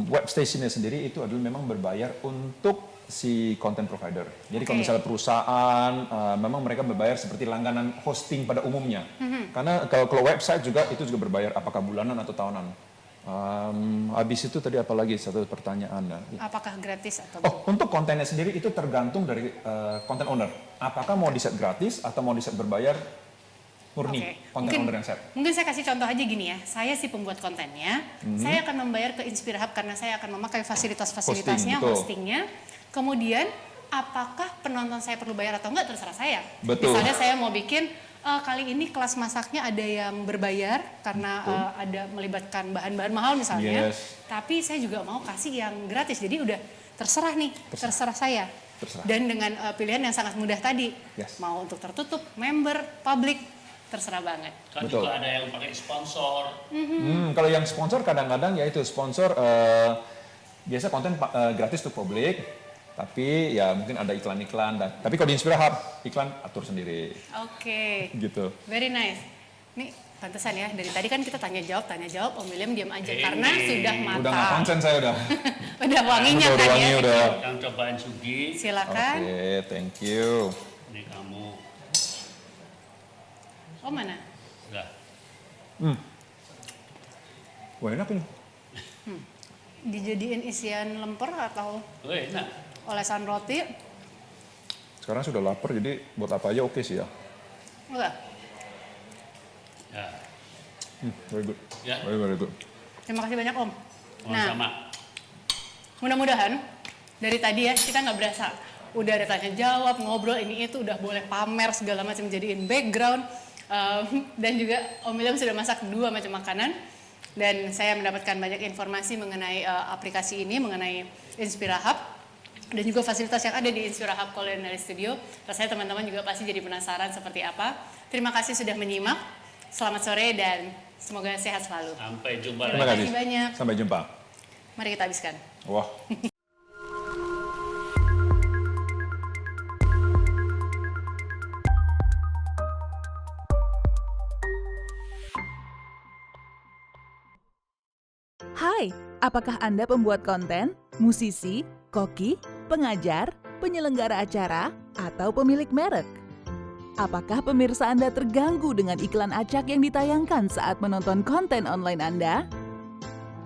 Webstation-nya sendiri itu adalah memang berbayar untuk si content provider. Jadi kalau misalnya perusahaan, memang mereka berbayar seperti langganan hosting pada umumnya. Karena kalau website juga itu juga berbayar, apakah bulanan atau tahunan. Habis itu tadi apa lagi satu pertanyaan. Apakah gratis atau Untuk kontennya sendiri itu tergantung dari content owner. Apakah mau di set gratis atau mau di set berbayar? Murni konten owner yang set. Mungkin saya kasih contoh aja gini ya. Saya si pembuat kontennya, saya akan membayar ke Inspirahub karena saya akan memakai fasilitas-fasilitasnya, hostingnya. Kemudian apakah penonton saya perlu bayar atau enggak terserah saya. Betul. Misalnya saya mau bikin kali ini kelas masaknya ada yang berbayar karena ada melibatkan bahan-bahan mahal misalnya. Yes. Tapi saya juga mau kasih yang gratis. Jadi udah terserah nih, terserah saya. Terserah. Dan dengan pilihan yang sangat mudah tadi, Yes. mau untuk tertutup, member, public, terserah banget. Kan Betul. juga ada yang pakai sponsor. Kalau yang sponsor kadang-kadang ya itu sponsor biasa konten gratis untuk publik. Tapi ya mungkin ada iklan-iklan. Tapi kalau di Inspirahub, iklan atur sendiri. Oke. Gitu. Very nice. Ini pantesan ya, dari tadi kan kita tanya jawab, Om William diam aja karena sudah matang. Udah nggak konsen saya udah. Udah wanginya Udah kan wangi, ya. udah. Yang cobain Sugi, Silakan. Oke, thank you. ini kamu. Oh mana? Udah. Wah enak ini. Dijadiin isian lemper atau Oh, enak. olesan roti? Sekarang sudah lapar jadi buat apa aja oke sih ya. Enggak. Ya, Very good. ya. Very good. Terima kasih banyak Om. Nah, Sama-sama. mudah-mudahan dari tadi ya kita nggak berasa udah ada tanya jawab, ngobrol ini itu udah boleh pamer segala macam jadiin background. Dan juga Om William sudah masak 2 macam makanan dan saya mendapatkan banyak informasi mengenai aplikasi ini, mengenai Inspirahub dan juga fasilitas yang ada di Inspirahub Culinary Studio. Rasanya teman-teman juga pasti jadi penasaran seperti apa. Terima kasih sudah menyimak. Selamat sore dan semoga sehat selalu. Sampai jumpa Terima lagi. kasih banyak. Sampai jumpa. Mari kita habiskan. Wah. Hai, apakah Anda pembuat konten, musisi, koki, pengajar, penyelenggara acara, atau pemilik merek? Apakah pemirsa Anda terganggu dengan iklan acak yang ditayangkan saat menonton konten online Anda?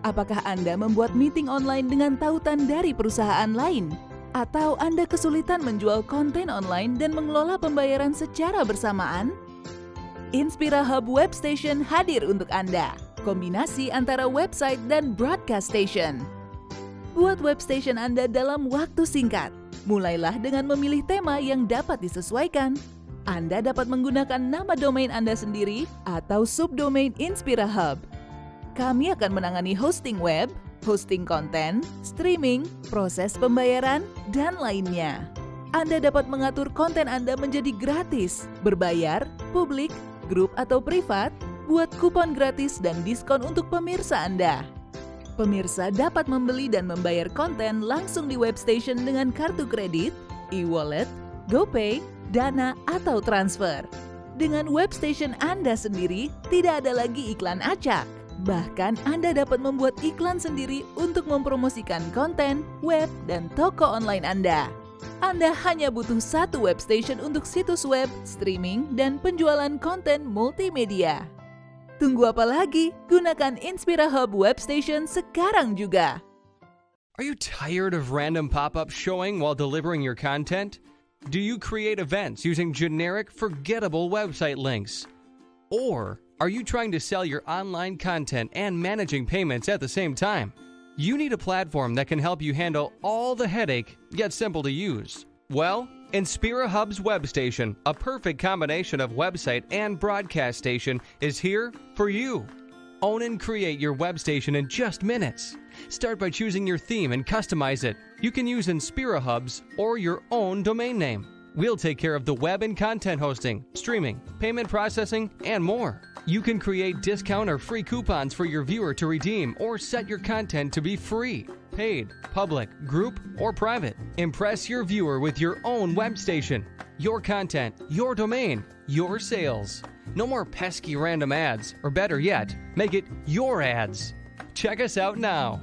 Apakah Anda membuat meeting online dengan tautan dari perusahaan lain? Atau Anda kesulitan menjual konten online dan mengelola pembayaran secara bersamaan? Inspira Hub Web Station hadir untuk Anda. Kombinasi antara website dan broadcast station. Buat web station Anda dalam waktu singkat. Mulailah dengan memilih tema yang dapat disesuaikan. Anda dapat menggunakan nama domain Anda sendiri atau subdomain Inspira Hub. Kami akan menangani hosting web, hosting konten, streaming, proses pembayaran, dan lainnya. Anda dapat mengatur konten Anda menjadi gratis, berbayar, publik, grup atau privat, buat kupon gratis dan diskon untuk pemirsa Anda. Pemirsa dapat membeli dan membayar konten langsung di web station dengan kartu kredit, e-wallet, GoPay, Dana, atau transfer. Dengan web station Anda sendiri, tidak ada lagi iklan acak. Bahkan Anda dapat membuat iklan sendiri untuk mempromosikan konten, web, dan toko online Anda. Anda hanya butuh satu web station untuk situs web, streaming, dan penjualan konten multimedia. Tunggu apa lagi? Gunakan Inspira Hub Web Station sekarang juga. Are you tired of random pop-ups showing while delivering your content? Do you create events using generic, forgettable website links? Or are you trying to sell your online content and managing payments at the same time? You need a platform that can help you handle all the headache, yet simple to use. Well, Inspira Hub's web station, a perfect combination of website and broadcast station, is here for you. Own and create your web station in just minutes. Start by choosing your theme and customize it. You can use Inspira Hub's or your own domain name. We'll take care of the web and content hosting, streaming, payment processing, and more. You can create discount or free coupons for your viewer to redeem or set your content to be free, paid, public, group, or private. Impress your viewer with your own web station. Your content, your domain, your sales. No more pesky random ads, or better yet, make it your ads. Check us out now.